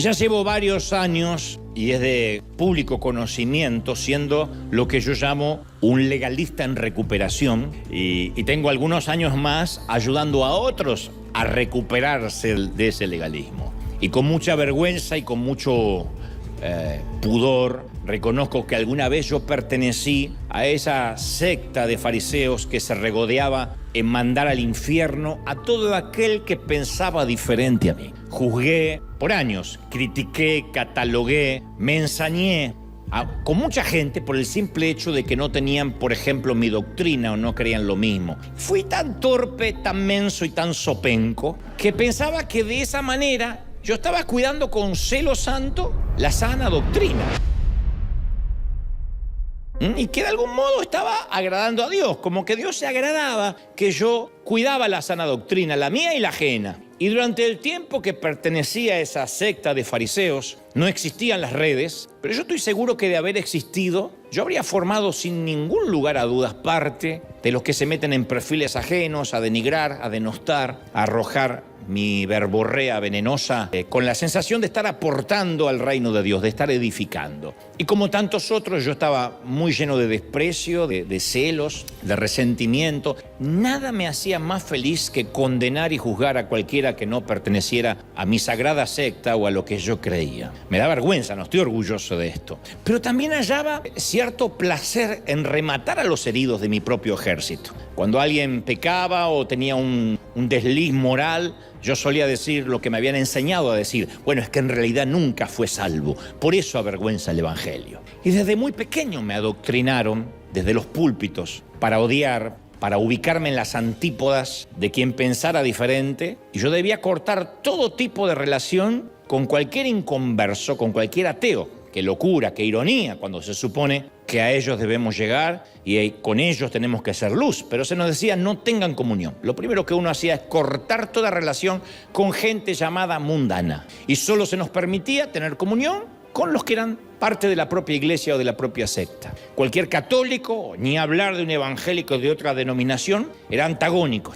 Ya llevo varios años y es de público conocimiento siendo lo que yo llamo un legalista en recuperación y tengo algunos años más ayudando a otros a recuperarse de ese legalismo. Y con mucha vergüenza y con mucho pudor reconozco que alguna vez yo pertenecí a esa secta de fariseos que se regodeaba en mandar al infierno a todo aquel que pensaba diferente a mí. Juzgué por años, critiqué, catalogué, me ensañé con mucha gente por el simple hecho de que no tenían, por ejemplo, mi doctrina o no creían lo mismo. Fui tan torpe, tan menso y tan sopenco que pensaba que de esa manera yo estaba cuidando con celo santo la sana doctrina. Y que de algún modo estaba agradando a Dios, como que Dios se agradaba que yo cuidaba la sana doctrina, la mía y la ajena. Y durante el tiempo que pertenecía a esa secta de fariseos, no existían las redes, pero yo estoy seguro que de haber existido, yo habría formado sin ningún lugar a dudas parte de los que se meten en perfiles ajenos, a denigrar, a denostar, a arrojar mi verborrea venenosa con la sensación de estar aportando al reino de Dios, de estar edificando. Y como tantos otros, yo estaba muy lleno de desprecio, de celos, de resentimiento. Nada me hacía más feliz que condenar y juzgar a cualquiera que no perteneciera a mi sagrada secta o a lo que yo creía. Me da vergüenza, no estoy orgulloso de esto. Pero también hallaba cierto placer en rematar a los heridos de mi propio ejército. Cuando alguien pecaba o tenía un desliz moral, yo solía decir lo que me habían enseñado a decir. Bueno, es que en realidad nunca fue salvo. Por eso avergüenza el Evangelio. Y desde muy pequeño me adoctrinaron, desde los púlpitos, para odiar, para ubicarme en las antípodas de quien pensara diferente. Y yo debía cortar todo tipo de relación con cualquier inconverso, con cualquier ateo. Qué locura, qué ironía, cuando se supone que a ellos debemos llegar y con ellos tenemos que ser luz. Pero se nos decía, no tengan comunión. Lo primero que uno hacía es cortar toda relación con gente llamada mundana. Y solo se nos permitía tener comunión con los que eran parte de la propia iglesia o de la propia secta. Cualquier católico, ni hablar de un evangélico de otra denominación, era antagónico,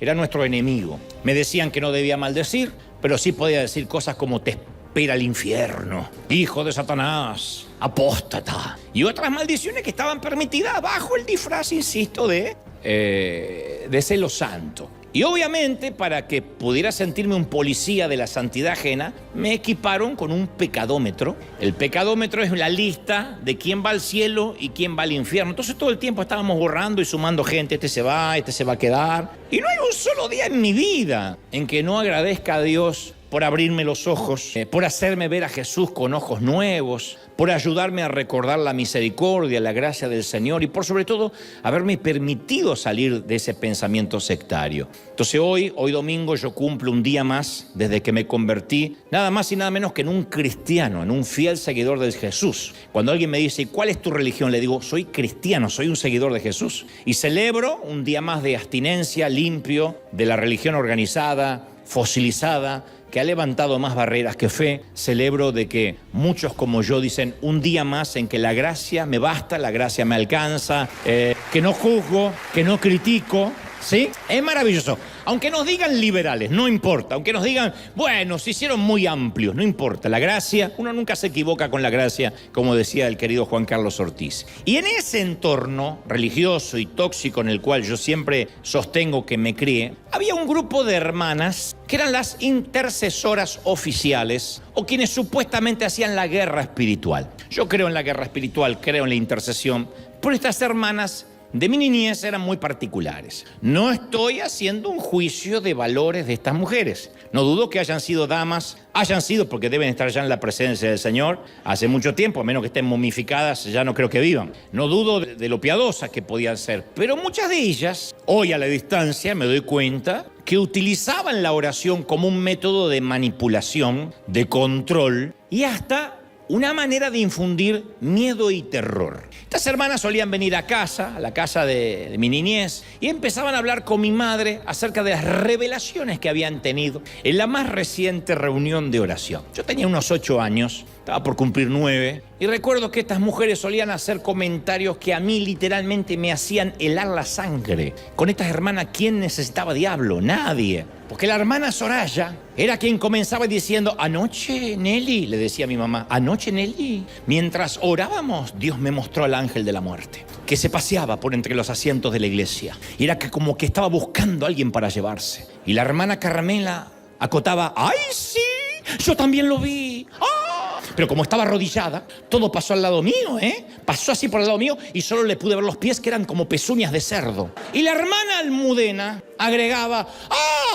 era nuestro enemigo. Me decían que no debía maldecir, pero sí podía decir cosas como te espera el infierno, hijo de Satanás, apóstata, y otras maldiciones que estaban permitidas bajo el disfraz, insisto, de celo santo. Y obviamente, para que pudiera sentirme un policía de la santidad ajena, me equiparon con un pecadómetro. El pecadómetro es la lista de quién va al cielo y quién va al infierno. Entonces todo el tiempo estábamos borrando y sumando gente. Este se va a quedar. Y no hay un solo día en mi vida en que no agradezca a Dios por abrirme los ojos, por hacerme ver a Jesús con ojos nuevos, por ayudarme a recordar la misericordia, la gracia del Señor y por sobre todo haberme permitido salir de ese pensamiento sectario. Entonces hoy domingo yo cumplo un día más desde que me convertí, nada más y nada menos que en un cristiano, en un fiel seguidor de Jesús. Cuando alguien me dice, ¿cuál es tu religión? Le digo, soy cristiano, soy un seguidor de Jesús. Y celebro un día más de abstinencia, limpio, de la religión organizada, fosilizada, que ha levantado más barreras que fe. Celebro de que muchos como yo dicen un día más en que la gracia me basta, la gracia me alcanza, que no juzgo, que no critico, ¿sí? Es maravilloso. Aunque nos digan liberales, no importa. Aunque nos digan, bueno, se hicieron muy amplios, no importa. La gracia, uno nunca se equivoca con la gracia, como decía el querido Juan Carlos Ortiz. Y en ese entorno religioso y tóxico en el cual yo siempre sostengo que me crié, había un grupo de hermanas que eran las intercesoras oficiales o quienes supuestamente hacían la guerra espiritual. Yo creo en la guerra espiritual, creo en la intercesión, pero estas hermanas de mi niñez eran muy particulares. No estoy haciendo un juicio de valores de estas mujeres. No dudo que hayan sido damas, porque deben estar ya en la presencia del Señor hace mucho tiempo, a menos que estén momificadas, ya no creo que vivan. No dudo de lo piadosas que podían ser, pero muchas de ellas, hoy a la distancia me doy cuenta que utilizaban la oración como un método de manipulación, de control y hasta una manera de infundir miedo y terror. Estas hermanas solían venir a la casa de mi niñez, y empezaban a hablar con mi madre acerca de las revelaciones que habían tenido en la más reciente reunión de oración. Yo tenía unos 8 años estaba por cumplir 9. Y recuerdo que estas mujeres solían hacer comentarios que a mí literalmente me hacían helar la sangre. Con estas hermanas, ¿quién necesitaba diablo? Nadie. Porque la hermana Soraya era quien comenzaba diciendo: anoche, Nelly, le decía a mi mamá, anoche, Nelly, mientras orábamos, Dios me mostró al ángel de la muerte, que se paseaba por entre los asientos de la iglesia. Y era que como que estaba buscando a alguien para llevarse. Y la hermana Carmela acotaba: ¡ay, sí! Yo también lo vi. ¡Ah! Pero como estaba arrodillada, todo pasó al lado mío, Pasó así por el lado mío y solo le pude ver los pies, que eran como pezuñas de cerdo. Y la hermana Almudena agregaba: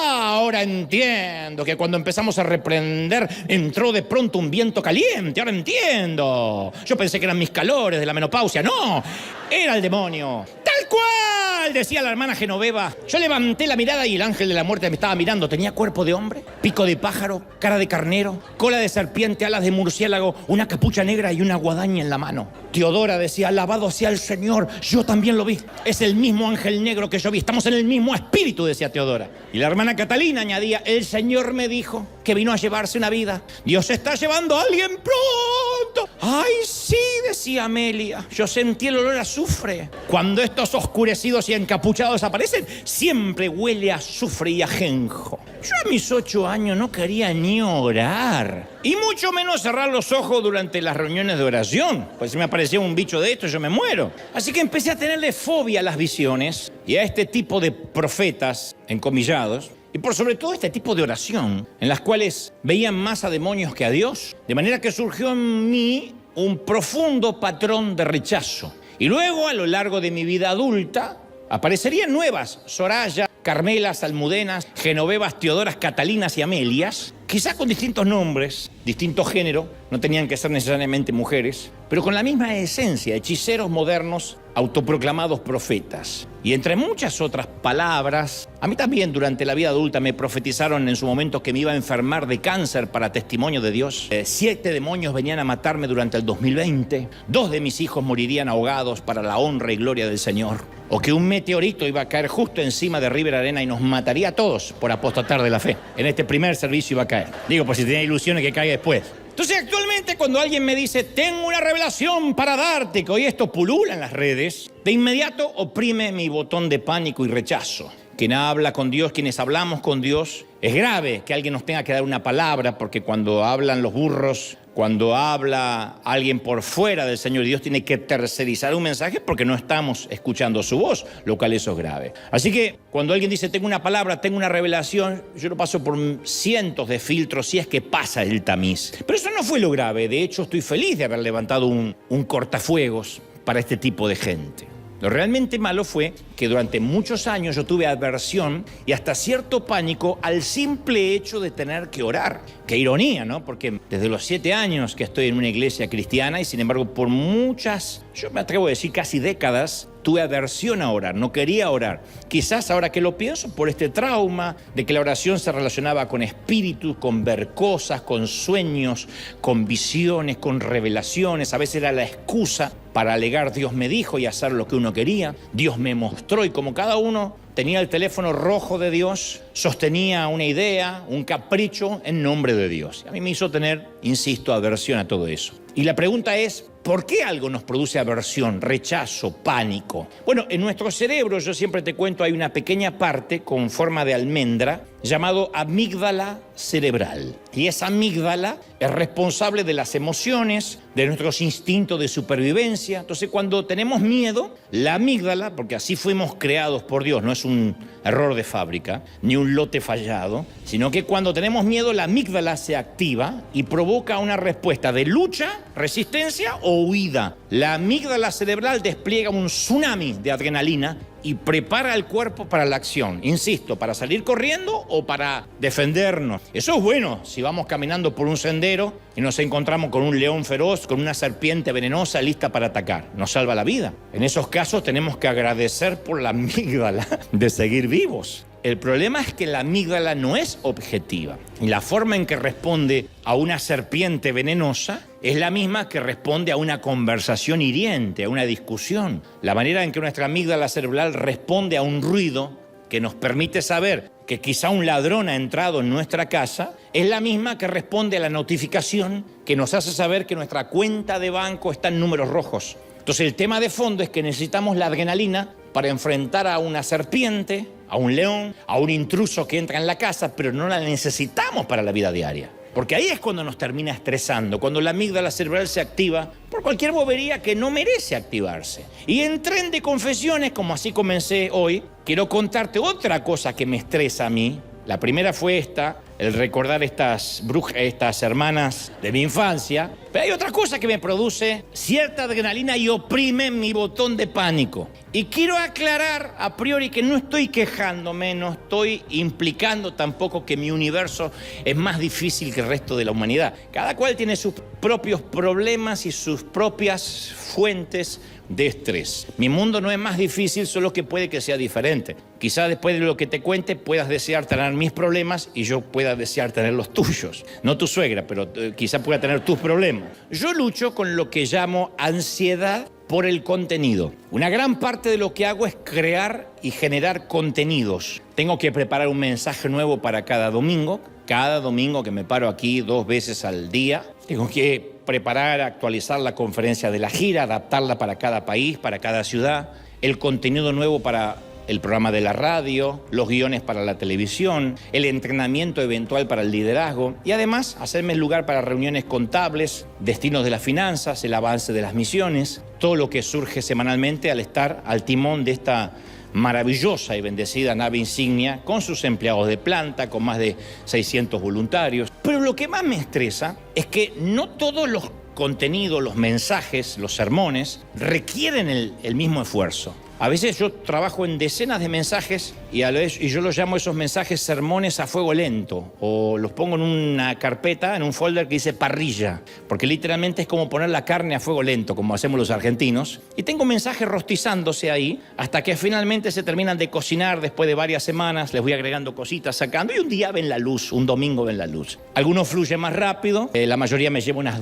ahora entiendo que cuando empezamos a reprender entró de pronto un viento caliente. Ahora entiendo. Yo pensé que eran mis calores de la menopausia. No, era el demonio. ¡Tal cual!, decía la hermana Genoveva. Yo levanté la mirada y el ángel de la muerte me estaba mirando. Tenía cuerpo de hombre, pico de pájaro, cara de carnero, cola de serpiente, alas de murciélago, una capucha negra y una guadaña en la mano. Teodora decía: alabado sea el Señor, yo también lo vi. Es el mismo ángel negro que yo vi. Estamos en el mismo espíritu, decía Teodora. Y la hermana Catalina añadía: el Señor me dijo que vino a llevarse una vida. Dios está llevando a alguien pronto. ¡Ay, sí!, decía Amelia. Yo sentí el olor a azufre. Cuando estos oscurecidos y encapuchados aparecen, siempre huele a azufre y ajenjo. Yo a mis 8 años no quería ni orar, y mucho menos cerrar los ojos durante las reuniones de oración, pues si me aparecía un bicho de esto yo me muero. Así que empecé a tenerle fobia a las visiones y a este tipo de profetas, encomillados, y por sobre todo este tipo de oración, en las cuales veían más a demonios que a Dios, de manera que surgió en mí un profundo patrón de rechazo. Y luego, a lo largo de mi vida adulta, aparecerían nuevas: Soraya, Carmelas, Almudenas, Genovevas, Teodoras, Catalinas y Amelias, quizá con distintos nombres, distinto género, no tenían que ser necesariamente mujeres, pero con la misma esencia: hechiceros modernos, autoproclamados profetas. Y entre muchas otras palabras, a mí también durante la vida adulta me profetizaron en su momento que me iba a enfermar de cáncer para testimonio de Dios. 7 demonios venían a matarme durante el 2020. 2 de mis hijos morirían ahogados para la honra y gloria del Señor. O que un meteorito iba a caer justo encima de River Arena y nos mataría a todos por apostatar de la fe. En este primer servicio iba a caer. Digo, pues si tenía ilusiones que caiga después. Entonces, actualmente, cuando alguien me dice: tengo una revelación para darte, que hoy esto pulula en las redes, de inmediato oprime mi botón de pánico y rechazo. Quien habla con Dios, quienes hablamos con Dios, es grave que alguien nos tenga que dar una palabra, porque cuando hablan los burros, cuando habla alguien por fuera del Señor, Dios tiene que tercerizar un mensaje porque no estamos escuchando su voz, lo cual eso es grave. Así que cuando alguien dice: tengo una palabra, tengo una revelación, yo lo paso por cientos de filtros si es que pasa el tamiz. Pero eso no fue lo grave. De hecho, estoy feliz de haber levantado un cortafuegos para este tipo de gente. Lo realmente malo fue que durante muchos años yo tuve aversión y hasta cierto pánico al simple hecho de tener que orar. Qué ironía, ¿no? Porque desde los 7 años que estoy en una iglesia cristiana y sin embargo por muchas, yo me atrevo a decir casi décadas, tuve aversión a orar, no quería orar. Quizás ahora que lo pienso, por este trauma de que la oración se relacionaba con espíritus, con ver cosas, con sueños, con visiones, con revelaciones. A veces era la excusa para alegar: Dios me dijo, y hacer lo que uno quería. Dios me mostró, y como cada uno tenía el teléfono rojo de Dios, sostenía una idea, un capricho en nombre de Dios. A mí me hizo tener, insisto, aversión a todo eso. Y la pregunta es: ¿por qué algo nos produce aversión, rechazo, pánico? Bueno, en nuestro cerebro, yo siempre te cuento, hay una pequeña parte con forma de almendra llamado amígdala cerebral. Y esa amígdala es responsable de las emociones, de nuestros instintos de supervivencia. Entonces, cuando tenemos miedo, la amígdala, porque así fuimos creados por Dios, no es un error de fábrica, ni un lote fallado, sino que cuando tenemos miedo, la amígdala se activa y provoca una respuesta de lucha, resistencia o huida. La amígdala cerebral despliega un tsunami de adrenalina y prepara el cuerpo para la acción. Insisto, para salir corriendo o para defendernos. Eso es bueno si vamos caminando por un sendero y nos encontramos con un león feroz, con una serpiente venenosa lista para atacar. Nos salva la vida. En esos casos tenemos que agradecer por la amígdala de seguir vivos. El problema es que la amígdala no es objetiva. Y la forma en que responde a una serpiente venenosa es la misma que responde a una conversación hiriente, a una discusión. La manera en que nuestra amígdala cerebral responde a un ruido que nos permite saber que quizá un ladrón ha entrado en nuestra casa, es la misma que responde a la notificación que nos hace saber que nuestra cuenta de banco está en números rojos. Entonces el tema de fondo es que necesitamos la adrenalina para enfrentar a una serpiente, a un león, a un intruso que entra en la casa, pero no la necesitamos para la vida diaria. Porque ahí es cuando nos termina estresando, cuando la amígdala cerebral se activa por cualquier bobería que no merece activarse. Y en Tren de Confesiones, como así comencé hoy, quiero contarte otra cosa que me estresa a mí. La primera fue el recordar estas hermanas de mi infancia. Pero hay otra cosa que me produce cierta adrenalina y oprime mi botón de pánico. Y quiero aclarar a priori que no estoy quejándome, no estoy implicando tampoco que mi universo es más difícil que el resto de la humanidad. Cada cual tiene sus propios problemas y sus propias fuentes de estrés. Mi mundo no es más difícil, solo que puede que sea diferente. Quizás después de lo que te cuente puedas desear tener mis problemas y yo pueda desear tener los tuyos. No tu suegra, pero quizás pueda tener tus problemas. Yo lucho con lo que llamo ansiedad por el contenido. Una gran parte de lo que hago es crear y generar contenidos. Tengo que preparar un mensaje nuevo para cada domingo. Cada domingo que me paro aquí 2 veces al día. Tengo que preparar, actualizar la conferencia de la gira, adaptarla para cada país, para cada ciudad. El contenido nuevo para el programa de la radio, los guiones para la televisión, el entrenamiento eventual para el liderazgo y además hacerme lugar para reuniones contables, destinos de las finanzas, el avance de las misiones, todo lo que surge semanalmente al estar al timón de esta maravillosa y bendecida nave insignia con sus empleados de planta, con más de 600 voluntarios. Pero lo que más me estresa es que no todos los contenidos, los mensajes, los sermones requieren el mismo esfuerzo. A veces yo trabajo en decenas de mensajes y yo los llamo esos mensajes sermones a fuego lento o los pongo en una carpeta, en un folder que dice parrilla, porque literalmente es como poner la carne a fuego lento, como hacemos los argentinos, y tengo mensajes rostizándose ahí hasta que finalmente se terminan de cocinar después de varias semanas, les voy agregando cositas, sacando y un día ven la luz, un domingo ven la luz. Algunos fluyen más rápido, la mayoría me lleva unas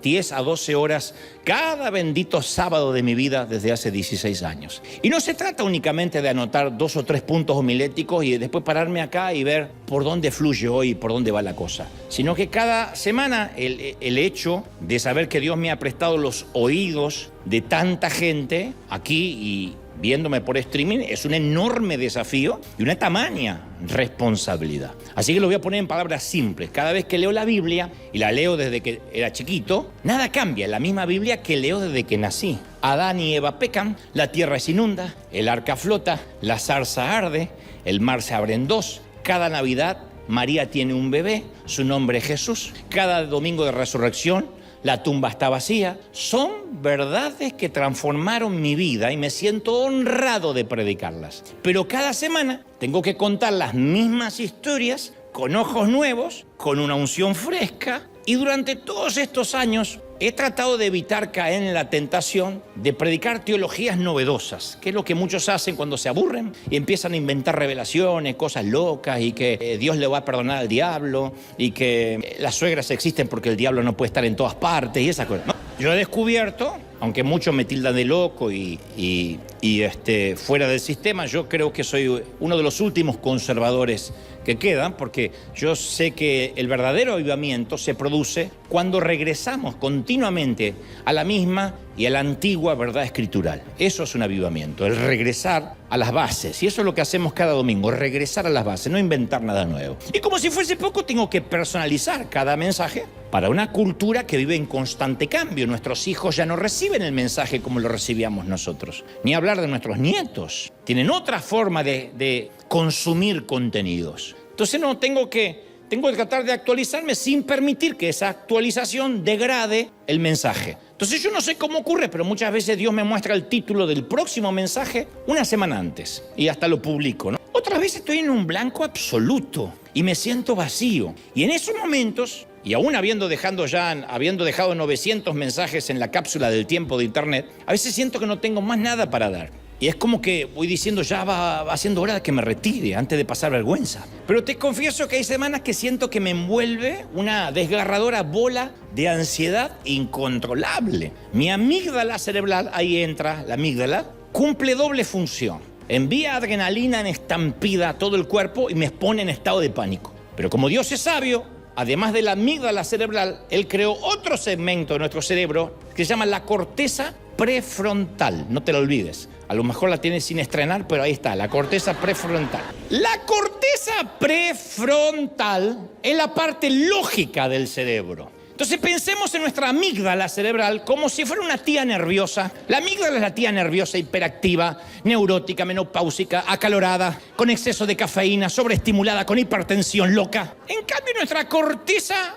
10 a 12 horas cada bendito sábado de mi vida desde hace 16 años. Y no se trata únicamente de anotar 2 o 3 puntos homiléticos y después pararme acá y ver por dónde fluye hoy, por dónde va la cosa, sino que cada semana el hecho de saber que Dios me ha prestado los oídos de tanta gente aquí y viéndome por streaming es un enorme desafío y una tamaña responsabilidad. Así que lo voy a poner en palabras simples. Cada vez que leo la Biblia, y la leo desde que era chiquito, nada cambia. Es la misma Biblia que leo desde que nací. Adán y Eva pecan, la tierra se inunda, el arca flota, la zarza arde, el mar se abre en 2. Cada Navidad María tiene un bebé, su nombre es Jesús. Cada domingo de resurrección la tumba está vacía. Son verdades que transformaron mi vida y me siento honrado de predicarlas. Pero cada semana tengo que contar las mismas historias con ojos nuevos, con una unción fresca. Y durante todos estos años he tratado de evitar caer en la tentación de predicar teologías novedosas, que es lo que muchos hacen cuando se aburren y empiezan a inventar revelaciones, cosas locas y que Dios le va a perdonar al diablo y que las suegras existen porque el diablo no puede estar en todas partes y esas cosas. No. Yo he descubierto, aunque muchos me tildan de loco y fuera del sistema, yo creo que soy uno de los últimos conservadores que quedan, porque yo sé que el verdadero avivamiento se produce cuando regresamos continuamente a la misma y a la antigua verdad escritural. Eso es un avivamiento, el regresar a las bases. Y eso es lo que hacemos cada domingo, regresar a las bases, no inventar nada nuevo. Y como si fuese poco, tengo que personalizar cada mensaje para una cultura que vive en constante cambio. Nuestros hijos ya no reciben el mensaje como lo recibíamos nosotros. Ni hablar de nuestros nietos. Tienen otra forma de consumir contenidos. Entonces tengo que tratar de actualizarme sin permitir que esa actualización degrade el mensaje. Entonces yo no sé cómo ocurre, pero muchas veces Dios me muestra el título del próximo mensaje una semana antes y hasta lo publico, ¿no? Otras veces estoy en un blanco absoluto y me siento vacío. Y en esos momentos, y aún habiendo dejado 900 mensajes en la cápsula del tiempo de internet, a veces siento que no tengo más nada para dar. Y es como que voy diciendo, ya va siendo hora de que me retire antes de pasar vergüenza. Pero te confieso que hay semanas que siento que me envuelve una desgarradora bola de ansiedad incontrolable. Mi amígdala cerebral, ahí entra la amígdala, cumple doble función. envía adrenalina en estampida a todo el cuerpo y me pone en estado de pánico. Pero como Dios es sabio, además de la amígdala cerebral, Él creó otro segmento de nuestro cerebro que se llama la corteza prefrontal. No te lo olvides. A lo mejor la tienes sin estrenar, pero ahí está, la corteza prefrontal. La corteza prefrontal es la parte lógica del cerebro. Entonces pensemos en nuestra amígdala cerebral como si fuera una tía nerviosa. La amígdala es la tía nerviosa, hiperactiva, neurótica, menopáusica, acalorada, con exceso de cafeína, sobreestimulada, con hipertensión loca. En cambio, nuestra corteza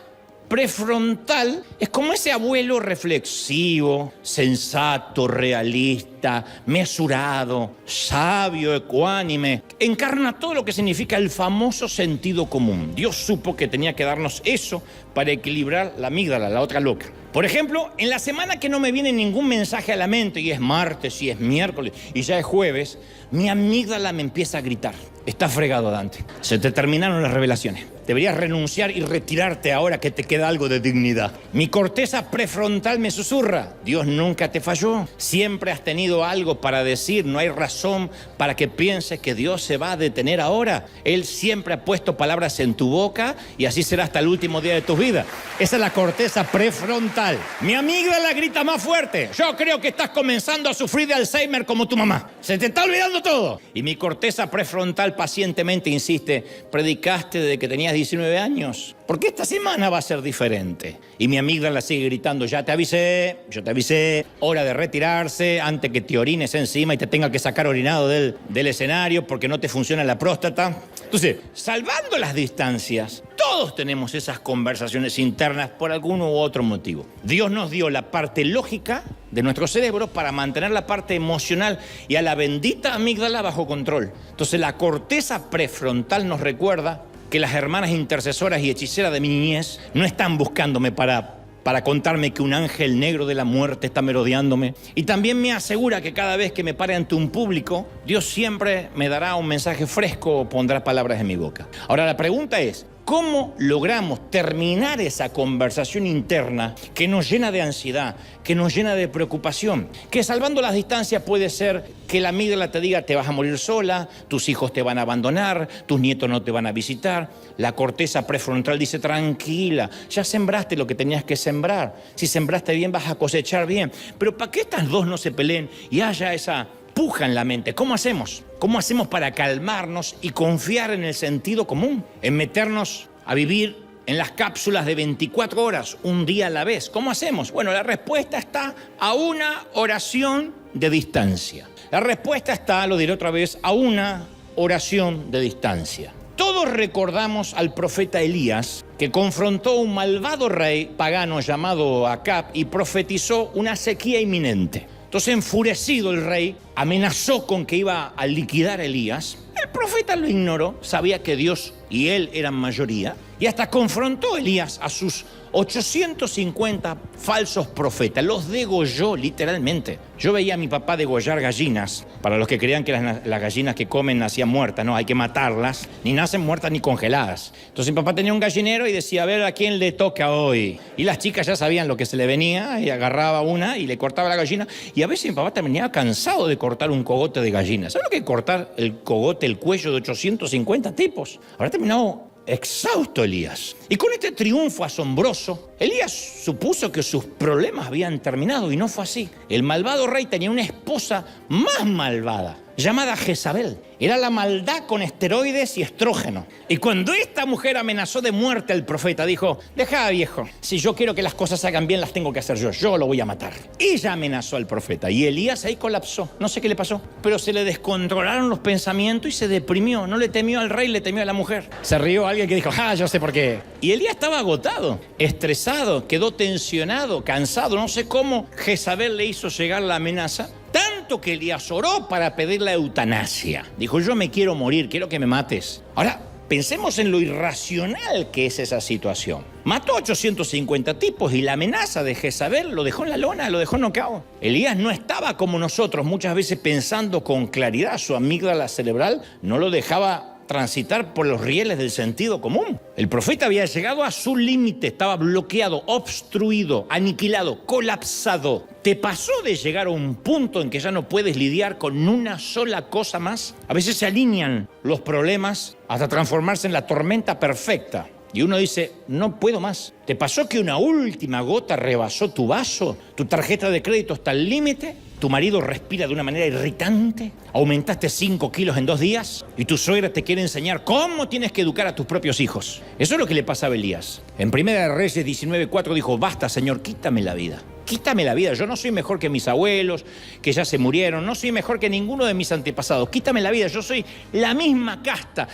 prefrontal es como ese abuelo reflexivo, sensato, realista, mesurado, sabio, ecuánime. Encarna todo lo que significa el famoso sentido común. Dios supo que tenía que darnos eso para equilibrar la amígdala, la otra loca. Por ejemplo, en la semana que no me viene ningún mensaje a la mente, y es martes, y es miércoles, y ya es jueves, mi amígdala me empieza a gritar. Está fregado, Dante. Se te terminaron las revelaciones. Deberías renunciar y retirarte ahora que te queda algo de dignidad. Mi corteza prefrontal me susurra. Dios nunca te falló. Siempre has tenido algo para decir. No hay razón para que pienses que Dios se va a detener ahora. Él siempre ha puesto palabras en tu boca y así será hasta el último día de tu vida. Esa es la corteza prefrontal. Mi amígdala grita más fuerte. Yo creo que estás comenzando a sufrir de Alzheimer como tu mamá. Se te está olvidando todo. Y mi corteza prefrontal pacientemente insiste. Predicaste desde que tenías 19 años. Porque esta semana va a ser diferente. Y mi amígdala sigue gritando, ya te avisé, yo te avisé, hora de retirarse antes que te orines encima y te tenga que sacar orinado del escenario porque no te funciona la próstata. Entonces, salvando las distancias, todos tenemos esas conversaciones internas por algún u otro motivo. Dios nos dio la parte lógica de nuestro cerebro para mantener la parte emocional y a la bendita amígdala bajo control. Entonces, la corteza prefrontal nos recuerda que las hermanas intercesoras y hechiceras de mi niñez no están buscándome para contarme que un ángel negro de la muerte está merodeándome. Y también me asegura que cada vez que me pare ante un público, Dios siempre me dará un mensaje fresco o pondrá palabras en mi boca. Ahora la pregunta es, ¿cómo logramos terminar esa conversación interna que nos llena de ansiedad, que nos llena de preocupación? Que salvando las distancias puede ser que la amígdala te diga te vas a morir sola, tus hijos te van a abandonar, tus nietos no te van a visitar. La corteza prefrontal dice tranquila, ya sembraste lo que tenías que sembrar. Si sembraste bien vas a cosechar bien. Pero para que estas dos no se peleen y haya esa puja en la mente, ¿cómo hacemos? ¿Cómo hacemos para calmarnos y confiar en el sentido común? En meternos a vivir en las cápsulas de 24 horas, un día a la vez. ¿Cómo hacemos? Bueno, la respuesta está a una oración de distancia. La respuesta está, lo diré otra vez, a una oración de distancia. Todos recordamos al profeta Elías, que confrontó a un malvado rey pagano llamado Acab y profetizó una sequía inminente. Entonces, enfurecido el rey, amenazó con que iba a liquidar a Elías. El profeta lo ignoró, sabía que Dios y él eran mayoría, y hasta confrontó a Elías a sus 850 falsos profetas. Los degolló literalmente. Yo veía a mi papá degollar gallinas. Para los que creían que las gallinas que comen nacían muertas, no, hay que matarlas. Ni nacen muertas ni congeladas. Entonces mi papá tenía un gallinero y decía, a ver a quién le toca hoy. Y las chicas ya sabían lo que se le venía y agarraba una y le cortaba la gallina. Y a veces mi papá terminaba cansado de cortar un cogote de gallina. ¿Sabes lo que es cortar el cogote, el cuello de 850 tipos? Habrá terminado exhausto Elías. Y con este triunfo asombroso, Elías supuso que sus problemas habían terminado y no fue así. El malvado rey tenía una esposa más malvada, llamada Jezabel. Era la maldad con esteroides y estrógeno. Y cuando esta mujer amenazó de muerte al profeta, dijo, deja, viejo, si yo quiero que las cosas se hagan bien, las tengo que hacer yo lo voy a matar. Ella amenazó al profeta y Elías ahí colapsó. No sé qué le pasó, pero se le descontrolaron los pensamientos y se deprimió. No le temió al rey, le temió a la mujer. Se rió alguien que dijo, yo sé por qué. Y Elías estaba agotado, estresado, quedó tensionado, cansado. No sé cómo Jezabel le hizo llegar la amenaza. Tanto que Elías oró para pedir la eutanasia. Dijo, yo me quiero morir, quiero que me mates. Ahora, pensemos en lo irracional que es esa situación. Mató a 850 tipos y la amenaza de Jezabel lo dejó en la lona, lo dejó nocaut. Elías no estaba como nosotros, muchas veces pensando con claridad. Su amígdala cerebral no lo dejaba transitar por los rieles del sentido común. El profeta había llegado a su límite, estaba bloqueado, obstruido, aniquilado, colapsado. ¿Te pasó de llegar a un punto en que ya no puedes lidiar con una sola cosa más? A veces se alinean los problemas hasta transformarse en la tormenta perfecta. Y uno dice, no puedo más. ¿Te pasó que una última gota rebasó tu vaso? ¿Tu tarjeta de crédito está al límite? ¿Tu marido respira de una manera irritante? ¿Aumentaste 5 kilos en 2 días? ¿Y tu suegra te quiere enseñar cómo tienes que educar a tus propios hijos? Eso es lo que le pasaba a Elías. En Primera de Reyes 19:4 dijo, basta, Señor, quítame la vida. Quítame la vida, yo no soy mejor que mis abuelos, que ya se murieron, no soy mejor que ninguno de mis antepasados. Quítame la vida, yo soy la misma casta.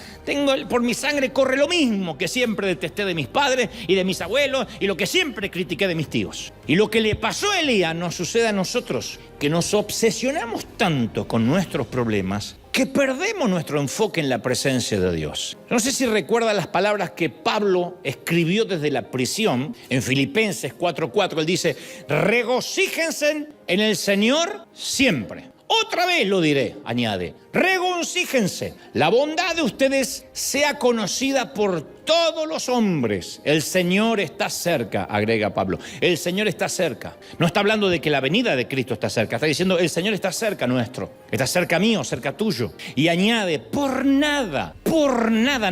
Por mi sangre corre lo mismo que siempre detesté de mis padres y de mis abuelos y lo que siempre critiqué de mis tíos. Y lo que le pasó a Elías nos sucede a nosotros, que nos obsesionamos tanto con nuestros problemas que perdemos nuestro enfoque en la presencia de Dios. No sé si recuerda las palabras que Pablo escribió desde la prisión en Filipenses 4:4. Él dice, regocíjense en el Señor siempre. Otra vez lo diré, añade, regocíjense. La bondad de ustedes sea conocida por todos los hombres. El Señor está cerca, agrega Pablo. El Señor está cerca. No está hablando de que la venida de Cristo está cerca. Está diciendo, el Señor está cerca nuestro. Está cerca mío, cerca tuyo. Y añade, por nada,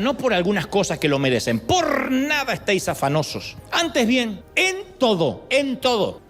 no por algunas cosas que lo merecen. Por nada estáis afanosos. Antes bien, en todo,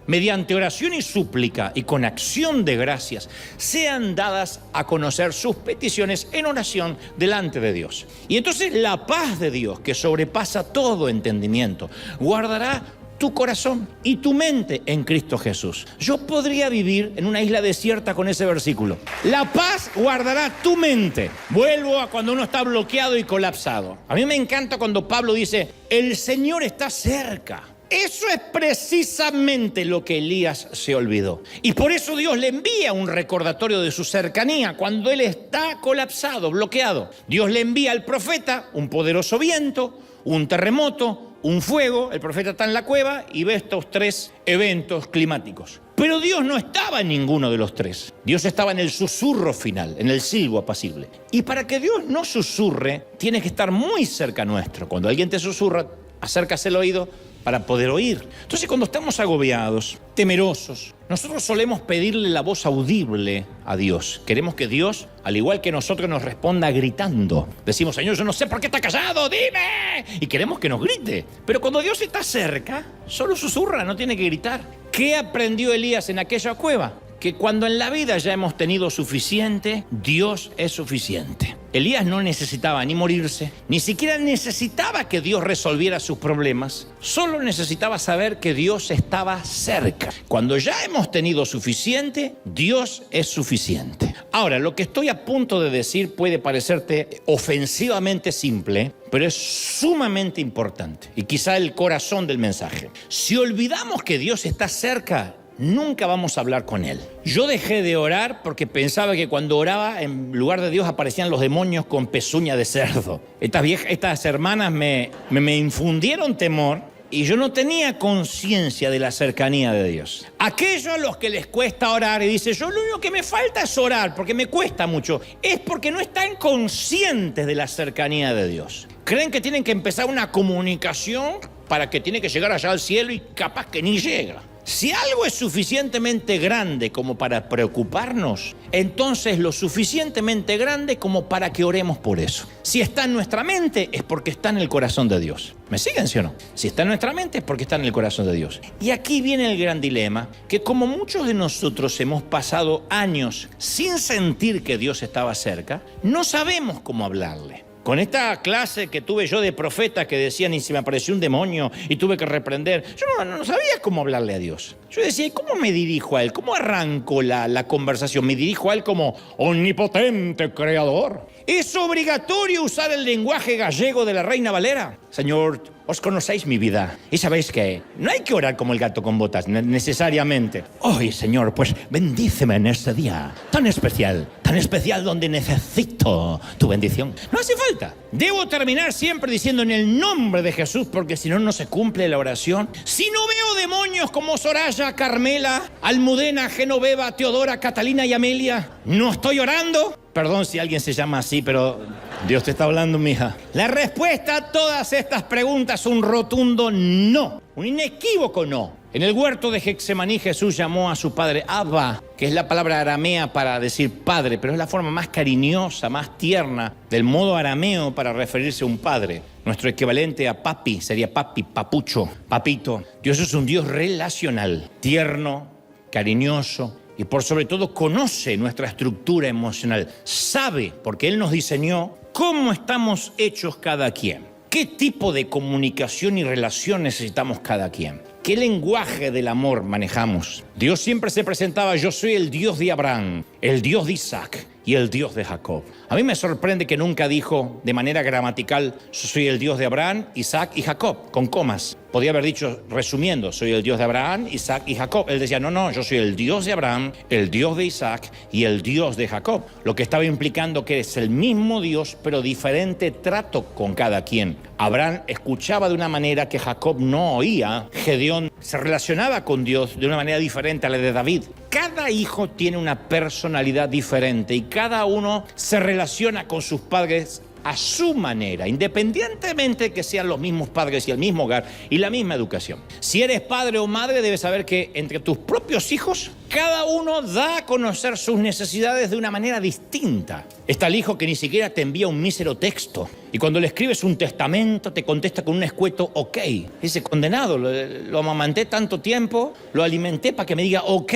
mediante oración y súplica y con acción de gracias, sean dadas a conocer sus peticiones en oración delante de Dios. Y entonces la paz de Dios, que sobrepasa todo entendimiento, guardará tu corazón y tu mente en Cristo Jesús. Yo podría vivir en una isla desierta con ese versículo. La paz guardará tu mente. Vuelvo a cuando uno está bloqueado y colapsado. A mí me encanta cuando Pablo dice, el Señor está cerca. Eso es precisamente lo que Elías se olvidó. Y por eso Dios le envía un recordatorio de su cercanía cuando él está colapsado, bloqueado. Dios le envía al profeta un poderoso viento, un terremoto, un fuego. El profeta está en la cueva y ve estos 3 eventos climáticos. Pero Dios no estaba en ninguno de los 3. Dios estaba en el susurro final, en el silbo apacible. Y para que Dios no susurre, tiene que estar muy cerca nuestro. Cuando alguien te susurra, acércase el oído para poder oír. Entonces, cuando estamos agobiados, temerosos, nosotros solemos pedirle la voz audible a Dios. Queremos que Dios, al igual que nosotros, nos responda gritando. Decimos, Señor, yo no sé por qué está callado, dime. Y queremos que nos grite. Pero cuando Dios está cerca, solo susurra, no tiene que gritar. ¿Qué aprendió Elías en aquella cueva? Que cuando en la vida ya hemos tenido suficiente, Dios es suficiente. Elías no necesitaba ni morirse, ni siquiera necesitaba que Dios resolviera sus problemas. Solo necesitaba saber que Dios estaba cerca. Cuando ya hemos tenido suficiente, Dios es suficiente. Ahora, lo que estoy a punto de decir puede parecerte ofensivamente simple, pero es sumamente importante y quizá el corazón del mensaje. Si olvidamos que Dios está cerca, nunca vamos a hablar con Él. Yo dejé de orar porque pensaba que cuando oraba, en lugar de Dios aparecían los demonios con pezuña de cerdo. Estas hermanas me infundieron temor y yo no tenía conciencia de la cercanía de Dios. Aquellos a los que les cuesta orar y dicen, yo lo único que me falta es orar porque me cuesta mucho, es porque no están conscientes de la cercanía de Dios. Creen que tienen que empezar una comunicación para que tiene que llegar allá al cielo y capaz que ni llega. Si algo es suficientemente grande como para preocuparnos, entonces lo suficientemente grande como para que oremos por eso. Si está en nuestra mente, es porque está en el corazón de Dios. ¿Me siguen, sí o no? Si está en nuestra mente, es porque está en el corazón de Dios. Y aquí viene el gran dilema, que como muchos de nosotros hemos pasado años sin sentir que Dios estaba cerca, no sabemos cómo hablarle. Con esta clase que tuve yo de profeta que decían, y se me apareció un demonio y tuve que reprender, yo no sabía cómo hablarle a Dios. Yo decía, ¿cómo me dirijo a Él? ¿Cómo arranco la conversación? ¿Me dirijo a Él como omnipotente creador? ¿Es obligatorio usar el lenguaje gallego de la Reina Valera? Señor, os conocéis mi vida y sabéis que no hay que orar como el gato con botas, necesariamente. Hoy, Señor, pues bendíceme en este día tan especial donde necesito tu bendición. No hace falta. Debo terminar siempre diciendo en el nombre de Jesús, porque si no, no se cumple la oración. Si no veo demonios como Soraya, Carmela, Almudena, Genoveva, Teodora, Catalina y Amelia, ¿no estoy orando? Perdón si alguien se llama así, pero Dios te está hablando, mija. La respuesta a todas estas preguntas es un rotundo no, un inequívoco no. En el huerto de Getsemaní Jesús llamó a su padre Abba, que es la palabra aramea para decir padre, pero es la forma más cariñosa, más tierna del modo arameo para referirse a un padre. Nuestro equivalente a papi sería papi, papucho, papito. Dios es un Dios relacional, tierno, cariñoso y por sobre todo conoce nuestra estructura emocional. Sabe, porque Él nos diseñó, cómo estamos hechos cada quien. ¿Qué tipo de comunicación y relación necesitamos cada quien? ¿Qué lenguaje del amor manejamos? Dios siempre se presentaba: yo soy el Dios de Abraham, el Dios de Isaac y el Dios de Jacob. A mí me sorprende que nunca dijo de manera gramatical: yo soy el Dios de Abraham, Isaac y Jacob, con comas. Podía haber dicho, resumiendo, soy el Dios de Abraham, Isaac y Jacob. Él decía, no, yo soy el Dios de Abraham, el Dios de Isaac y el Dios de Jacob. Lo que estaba implicando que es el mismo Dios, pero diferente trato con cada quien. Abraham escuchaba de una manera que Jacob no oía. Gedeón se relacionaba con Dios de una manera diferente a la de David. Cada hijo tiene una personalidad diferente y cada uno se relaciona con sus padres a su manera, independientemente de que sean los mismos padres y el mismo hogar y la misma educación. Si eres padre o madre, debes saber que entre tus propios hijos, cada uno da a conocer sus necesidades de una manera distinta. Está el hijo que ni siquiera te envía un mísero texto y cuando le escribes un testamento te contesta con un escueto ok. Dice, condenado, lo amamanté tanto tiempo, lo alimenté para que me diga ok.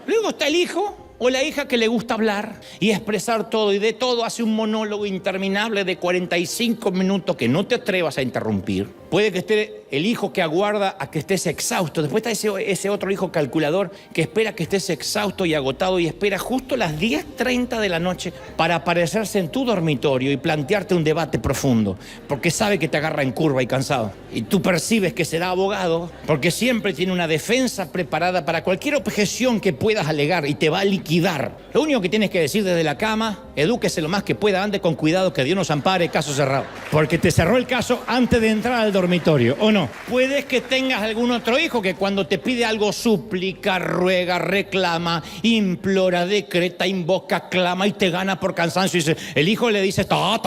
Luego está el hijo o la hija que le gusta hablar y expresar todo y de todo hace un monólogo interminable de 45 minutos que no te atrevas a interrumpir. Puede que esté el hijo que aguarda a que estés exhausto. Después está ese otro hijo calculador que espera que estés exhausto y agotado y espera justo las 10:30 de la noche para aparecerse en tu dormitorio y plantearte un debate profundo, porque sabe que te agarra en curva y cansado. Y tú percibes que será abogado porque siempre tiene una defensa preparada para cualquier objeción que puedas alegar y te va a liquidar. Lo único que tienes que decir desde la cama, edúquese lo más que pueda, ande con cuidado, que Dios nos ampare, caso cerrado. Porque te cerró el caso antes de entrar al dormitorio, ¿o no? Puedes que tengas algún otro hijo que cuando te pide algo suplica, ruega, reclama, implora, decreta, invoca, clama y te gana por cansancio. Y el hijo le dice ta,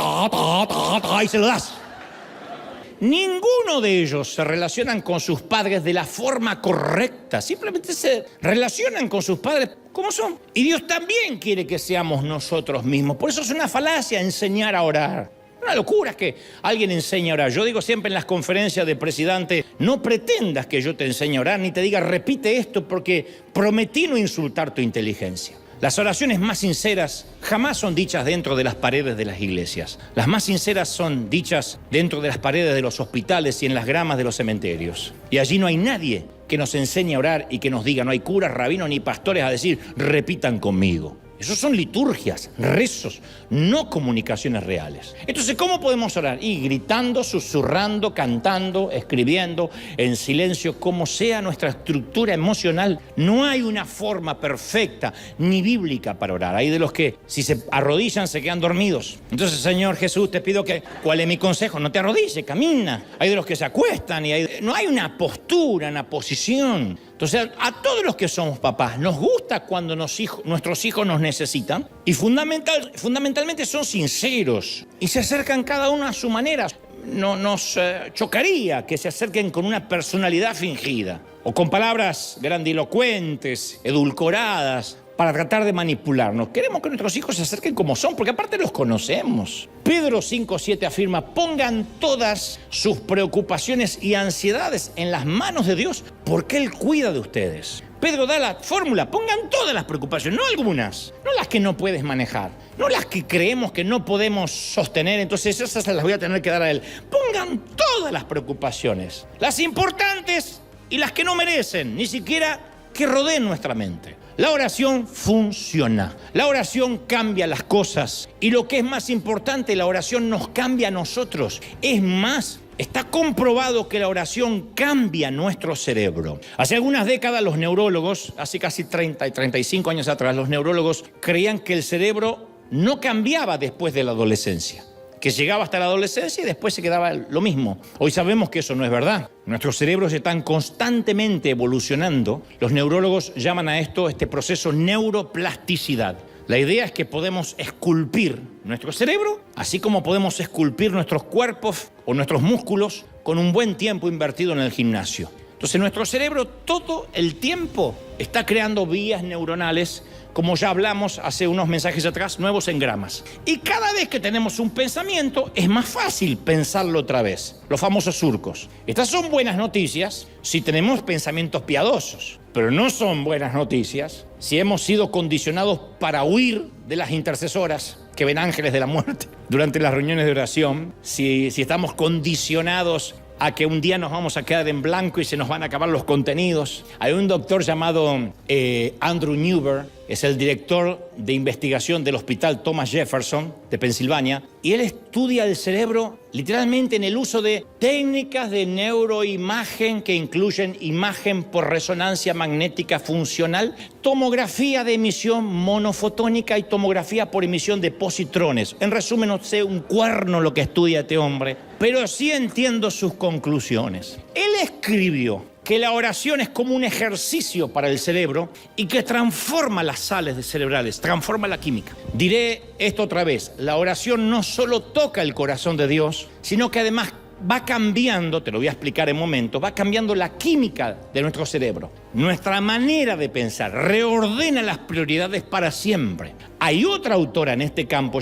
y se lo das. Ninguno de ellos se relacionan con sus padres de la forma correcta. Simplemente se relacionan con sus padres como son. Y Dios también quiere que seamos nosotros mismos. Por eso es una falacia enseñar a orar. Una locura es que alguien enseñe a orar. Yo digo siempre en las conferencias de presidente, no pretendas que yo te enseñe a orar, ni te diga repite esto porque prometí no insultar tu inteligencia. Las oraciones más sinceras jamás son dichas dentro de las paredes de las iglesias. Las más sinceras son dichas dentro de las paredes de los hospitales y en las gramas de los cementerios. Y allí no hay nadie que nos enseñe a orar y que nos diga, no hay curas, rabinos ni pastores a decir, repitan conmigo. Esos son liturgias, rezos, no comunicaciones reales. Entonces, ¿cómo podemos orar? Y gritando, susurrando, cantando, escribiendo, en silencio, como sea nuestra estructura emocional. No hay una forma perfecta ni bíblica para orar. Hay de los que, si se arrodillan, se quedan dormidos. Entonces, Señor Jesús, te pido que, ¿cuál es mi consejo? No te arrodilles, camina. Hay de los que se acuestan y no hay una postura, una posición. Entonces, a todos los que somos papás, nos gusta cuando nuestros hijos nos necesitan y fundamentalmente son sinceros y se acercan cada uno a su manera. No nos chocaría que se acerquen con una personalidad fingida o con palabras grandilocuentes, edulcoradas, para tratar de manipularnos. Queremos que nuestros hijos se acerquen como son, porque aparte los conocemos. Pedro 5:7 afirma, pongan todas sus preocupaciones y ansiedades en las manos de Dios, porque Él cuida de ustedes. Pedro da la fórmula, pongan todas las preocupaciones, no algunas, no las que no puedes manejar, no las que creemos que no podemos sostener, entonces esas se las voy a tener que dar a Él. Pongan todas las preocupaciones, las importantes y las que no merecen, ni siquiera que rodeen nuestra mente. La oración funciona, la oración cambia las cosas y lo que es más importante, la oración nos cambia a nosotros. Es más, está comprobado que la oración cambia nuestro cerebro. Hace algunas décadas los neurólogos, hace casi 30 y 35 años atrás, los neurólogos creían que el cerebro no cambiaba después de la adolescencia, que llegaba hasta la adolescencia y después se quedaba lo mismo. Hoy sabemos que eso no es verdad. Nuestros cerebros están constantemente evolucionando. Los neurólogos llaman a este proceso neuroplasticidad. La idea es que podemos esculpir nuestro cerebro, así como podemos esculpir nuestros cuerpos o nuestros músculos con un buen tiempo invertido en el gimnasio. Entonces nuestro cerebro todo el tiempo está creando vías neuronales, como ya hablamos hace unos mensajes atrás, nuevos engramas. Y cada vez que tenemos un pensamiento, es más fácil pensarlo otra vez. Los famosos surcos. Estas son buenas noticias si tenemos pensamientos piadosos, pero no son buenas noticias si hemos sido condicionados para huir de las intercesoras que ven ángeles de la muerte durante las reuniones de oración, si estamos condicionados a que un día nos vamos a quedar en blanco y se nos van a acabar los contenidos. Hay un doctor llamado Andrew Newber, es el director de investigación del Hospital Thomas Jefferson de Pensilvania, y él estudia el cerebro literalmente en el uso de técnicas de neuroimagen que incluyen imagen por resonancia magnética funcional, tomografía de emisión monofotónica y tomografía por emisión de positrones. En resumen, no sé un cuerno lo que estudia este hombre, pero sí entiendo sus conclusiones. Él escribió que la oración es como un ejercicio para el cerebro y que transforma las sales cerebrales, transforma la química. Diré esto otra vez, la oración no solo toca el corazón de Dios, sino que además va cambiando, te lo voy a explicar en un momento, va cambiando la química de nuestro cerebro. Nuestra manera de pensar reordena las prioridades para siempre. Hay otra autora en este campo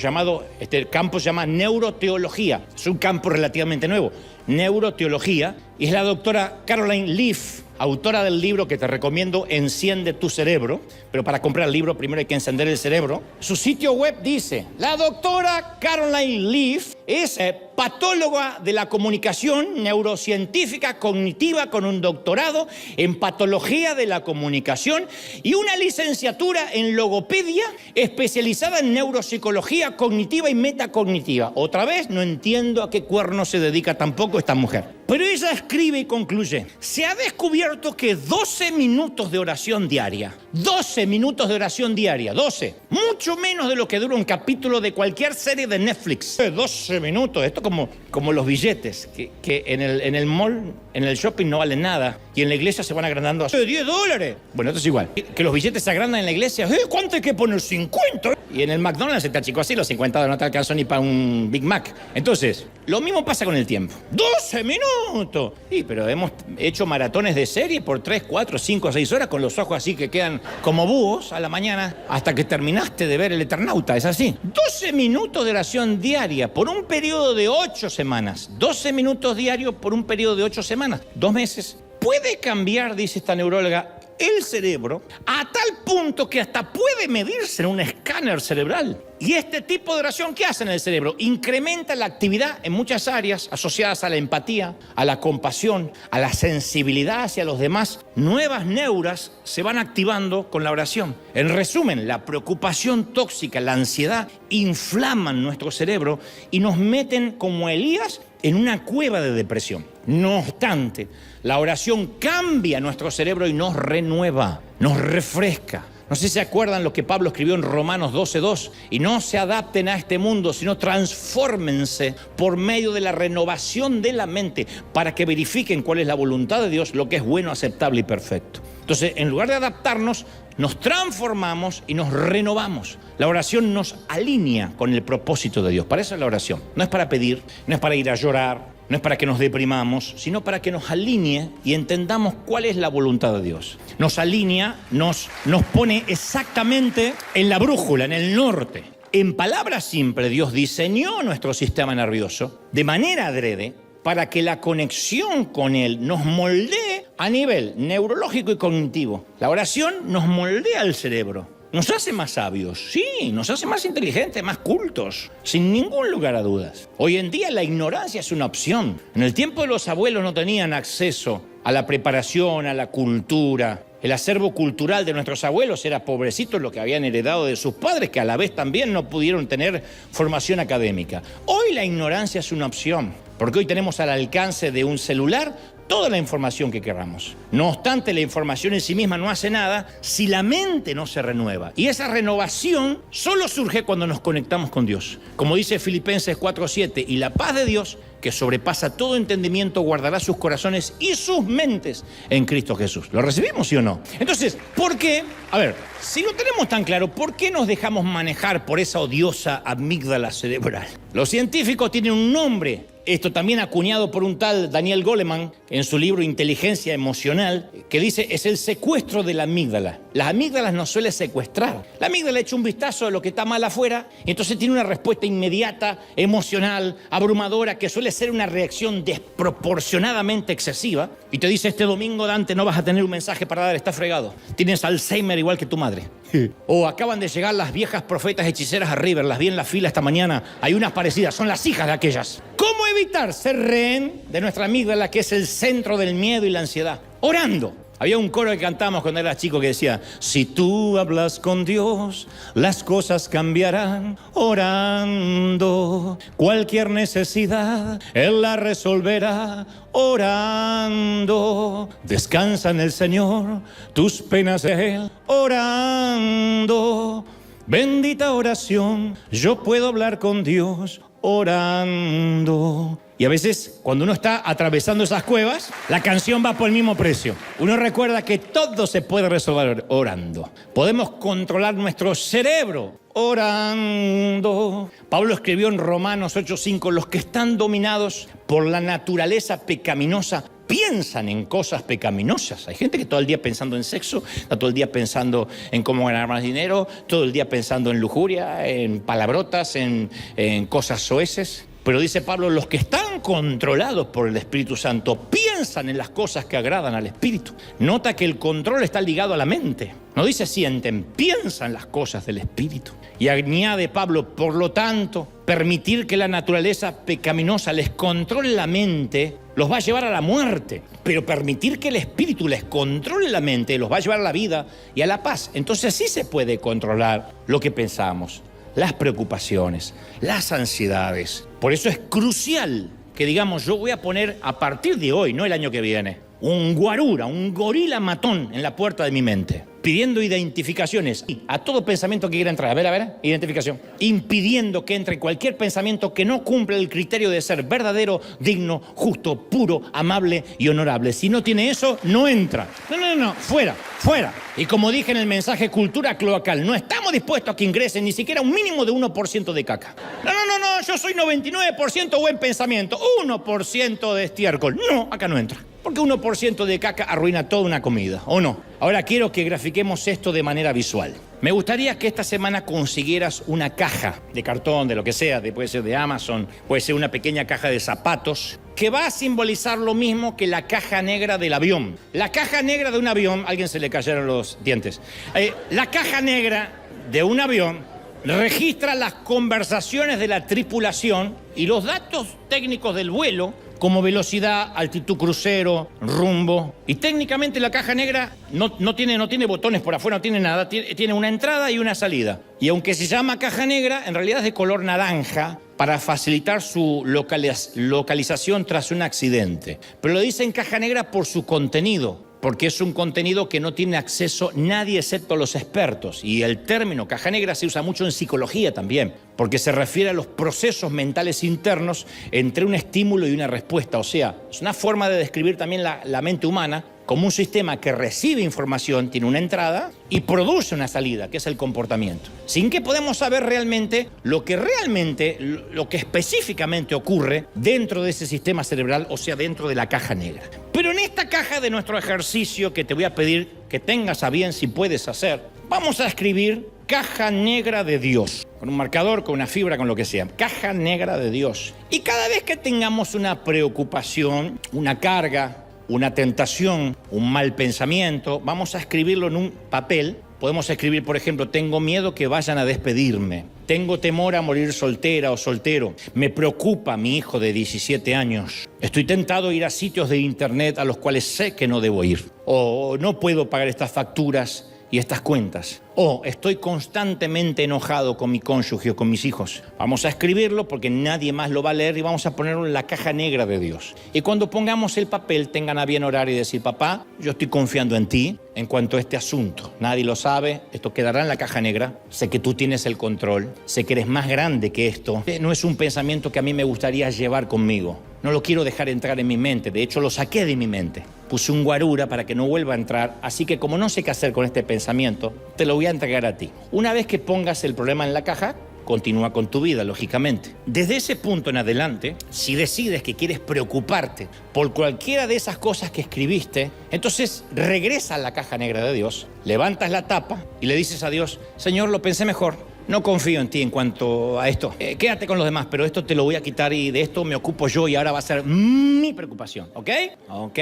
este campo se llama neuroteología. Es un campo relativamente nuevo, neuroteología, y es la doctora Caroline Leaf, autora del libro que te recomiendo, Enciende tu cerebro. Pero para comprar el libro primero hay que encender el cerebro. Su sitio web dice: la doctora Caroline Leaf es patóloga de la comunicación, neurocientífica cognitiva con un doctorado en patología de la comunicación y una licenciatura en logopedia especializada en neuropsicología cognitiva y metacognitiva. Otra vez, no entiendo a qué cuerno se dedica tampoco esta mujer. Pero ella escribe y concluye: se ha descubierto que 12 minutos de oración diaria, 12 minutos de oración diaria, 12, mucho menos de lo que dura un capítulo de cualquier serie de Netflix. 12 minutos, esto como los billetes, que en el mall, en el shopping no valen nada, y en la iglesia se van agrandando a $10. Bueno, esto es igual, que los billetes se agrandan en la iglesia. ¿Cuánto hay que poner? 50. Y en el McDonald's se te achicó así, los 50 no te alcanzó ni para un Big Mac. Entonces, lo mismo pasa con el tiempo. 12 minutos. Sí, pero hemos hecho maratones de serie por 3, 4, 5, 6 horas con los ojos así que quedan como búhos a la mañana hasta que terminaste de ver El Eternauta. Es así. 12 minutos de oración diaria por un periodo de 8 semanas. 12 minutos diarios por un periodo de 8 semanas. 2 meses. Puede cambiar, dice esta neuróloga, el cerebro a tal punto que hasta puede medirse en un escáner cerebral. Y este tipo de oración, ¿qué hace en el cerebro? Incrementa la actividad en muchas áreas asociadas a la empatía, a la compasión, a la sensibilidad hacia los demás. Nuevas neuras se van activando con la oración. En resumen, la preocupación tóxica, la ansiedad, inflaman nuestro cerebro y nos meten como Elías en una cueva de depresión. No obstante, la oración cambia nuestro cerebro y nos renueva, nos refresca. No sé si se acuerdan lo que Pablo escribió en Romanos 12:2. Y no se adapten a este mundo, sino transfórmense por medio de la renovación de la mente para que verifiquen cuál es la voluntad de Dios, lo que es bueno, aceptable y perfecto. Entonces, en lugar de adaptarnos, nos transformamos y nos renovamos. La oración nos alinea con el propósito de Dios. Para eso es la oración. No es para pedir, no es para ir a llorar, no es para que nos deprimamos, sino para que nos alinee y entendamos cuál es la voluntad de Dios. Nos alinea, nos pone exactamente en la brújula, en el norte. En palabras simples, Dios diseñó nuestro sistema nervioso de manera adrede para que la conexión con Él nos moldee a nivel neurológico y cognitivo. La oración nos moldea el cerebro. Nos hace más sabios, sí, nos hace más inteligentes, más cultos, sin ningún lugar a dudas. Hoy en día la ignorancia es una opción. En el tiempo de los abuelos no tenían acceso a la preparación, a la cultura. El acervo cultural de nuestros abuelos era pobrecito lo que habían heredado de sus padres, que a la vez también no pudieron tener formación académica. Hoy la ignorancia es una opción, porque hoy tenemos al alcance de un celular toda la información que queramos. No obstante, la información en sí misma no hace nada si la mente no se renueva. Y esa renovación solo surge cuando nos conectamos con Dios. Como dice Filipenses 4:7, y la paz de Dios, que sobrepasa todo entendimiento, guardará sus corazones y sus mentes en Cristo Jesús. ¿Lo recibimos, sí o no? Entonces, ¿por qué? A ver, si lo tenemos tan claro, ¿por qué nos dejamos manejar por esa odiosa amígdala cerebral? Los científicos tienen un nombre, esto también acuñado por un tal Daniel Goleman en su libro Inteligencia Emocional, que dice, es el secuestro de la amígdala. Las amígdalas nos suele secuestrar. La amígdala echa un vistazo a lo que está mal afuera y entonces tiene una respuesta inmediata, emocional, abrumadora, que suele ser una reacción desproporcionadamente excesiva. Y te dice, este domingo, Dante, no vas a tener un mensaje para dar, estás fregado. Tienes Alzheimer igual que tu madre. O acaban de llegar las viejas profetas hechiceras a River, las vi en la fila esta mañana, hay unas parecidas, son las hijas de aquellas. ¿Cómo evitar ser rehén de nuestra amígdala, que es el centro del miedo y la ansiedad? Orando. Había un coro que cantábamos cuando era chico que decía, si tú hablas con Dios, las cosas cambiarán. Orando, cualquier necesidad, Él la resolverá. Orando, descansa en el Señor, tus penas de Él. Orando, bendita oración, yo puedo hablar con Dios. Orando. Y a veces, cuando uno está atravesando esas cuevas, la canción va por el mismo precio. Uno recuerda que todo se puede resolver orando. Podemos controlar nuestro cerebro orando. Pablo escribió en Romanos 8:5, los que están dominados por la naturaleza pecaminosa piensan en cosas pecaminosas. Hay gente que todo el día pensando en sexo, está todo el día pensando en cómo ganar más dinero, todo el día pensando en lujuria, en palabrotas, en cosas soeces. Pero dice Pablo, los que están controlados por el Espíritu Santo piensan en las cosas que agradan al Espíritu. Nota que el control está ligado a la mente. No dice sienten, piensan las cosas del Espíritu. Y añade Pablo, por lo tanto, permitir que la naturaleza pecaminosa les controle la mente los va a llevar a la muerte. Pero permitir que el Espíritu les controle la mente los va a llevar a la vida y a la paz. Entonces sí se puede controlar lo que pensamos, las preocupaciones, las ansiedades. Por eso es crucial que digamos, yo voy a poner a partir de hoy, no el año que viene, un guarura, un gorila matón en la puerta de mi mente, pidiendo identificaciones a todo pensamiento que quiera entrar. A ver, identificación. Impidiendo que entre cualquier pensamiento que no cumpla el criterio de ser verdadero, digno, justo, puro, amable y honorable. Si no tiene eso, no entra. No, fuera. Y como dije en el mensaje Cultura Cloacal, no estamos dispuestos a que ingresen ni siquiera un mínimo de 1% de caca. No, yo soy 99% buen pensamiento, 1% de estiércol. No, acá no entra. Porque 1% de caca arruina toda una comida, ¿o no? Ahora quiero que grafiquemos esto de manera visual. Me gustaría que esta semana consiguieras una caja de cartón, de lo que sea, puede ser de Amazon, puede ser una pequeña caja de zapatos, que va a simbolizar lo mismo que la caja negra del avión. La caja negra de un avión, a alguien se le cayeron los dientes. La caja negra de un avión registra las conversaciones de la tripulación y los datos técnicos del vuelo, como velocidad, altitud crucero, rumbo. Y técnicamente la caja negra no tiene botones por afuera, no tiene nada, tiene una entrada y una salida. Y aunque se llama caja negra, en realidad es de color naranja para facilitar su localización tras un accidente. Pero lo dicen caja negra por su contenido, porque es un contenido que no tiene acceso nadie excepto los expertos. Y el término caja negra se usa mucho en psicología también, porque se refiere a los procesos mentales internos entre un estímulo y una respuesta. O sea, es una forma de describir también la mente humana como un sistema que recibe información, tiene una entrada y produce una salida, que es el comportamiento. Sin que podamos saber realmente lo que específicamente ocurre dentro de ese sistema cerebral, o sea, dentro de la caja negra. Pero en esta caja de nuestro ejercicio, que te voy a pedir que tengas a bien si puedes hacer, vamos a escribir caja negra de Dios, con un marcador, con una fibra, con lo que sea. Caja negra de Dios. Y cada vez que tengamos una preocupación, una carga, una tentación, un mal pensamiento, vamos a escribirlo en un papel. Podemos escribir, por ejemplo, tengo miedo que vayan a despedirme. Tengo temor a morir soltera o soltero. Me preocupa mi hijo de 17 años. Estoy tentado a ir a sitios de internet a los cuales sé que no debo ir. O no puedo pagar estas facturas y estas cuentas. O estoy constantemente enojado con mi cónyuge o con mis hijos. Vamos a escribirlo porque nadie más lo va a leer y vamos a ponerlo en la caja negra de Dios. Y cuando pongamos el papel, tengan a bien orar y decir: papá, yo estoy confiando en ti en cuanto a este asunto. Nadie lo sabe, esto quedará en la caja negra. Sé que tú tienes el control, sé que eres más grande que esto. No es un pensamiento que a mí me gustaría llevar conmigo. No lo quiero dejar entrar en mi mente, de hecho lo saqué de mi mente. Puse un guarura para que no vuelva a entrar, así que como no sé qué hacer con este pensamiento, te lo voy a entregar a ti. Una vez que pongas el problema en la caja, continúa con tu vida, lógicamente. Desde ese punto en adelante, si decides que quieres preocuparte por cualquiera de esas cosas que escribiste, entonces regresa a la caja negra de Dios, levantas la tapa y le dices a Dios: Señor, lo pensé mejor. No confío en ti en cuanto a esto. Quédate con los demás, pero esto te lo voy a quitar y de esto me ocupo yo y ahora va a ser mi preocupación, ¿ok? Ok,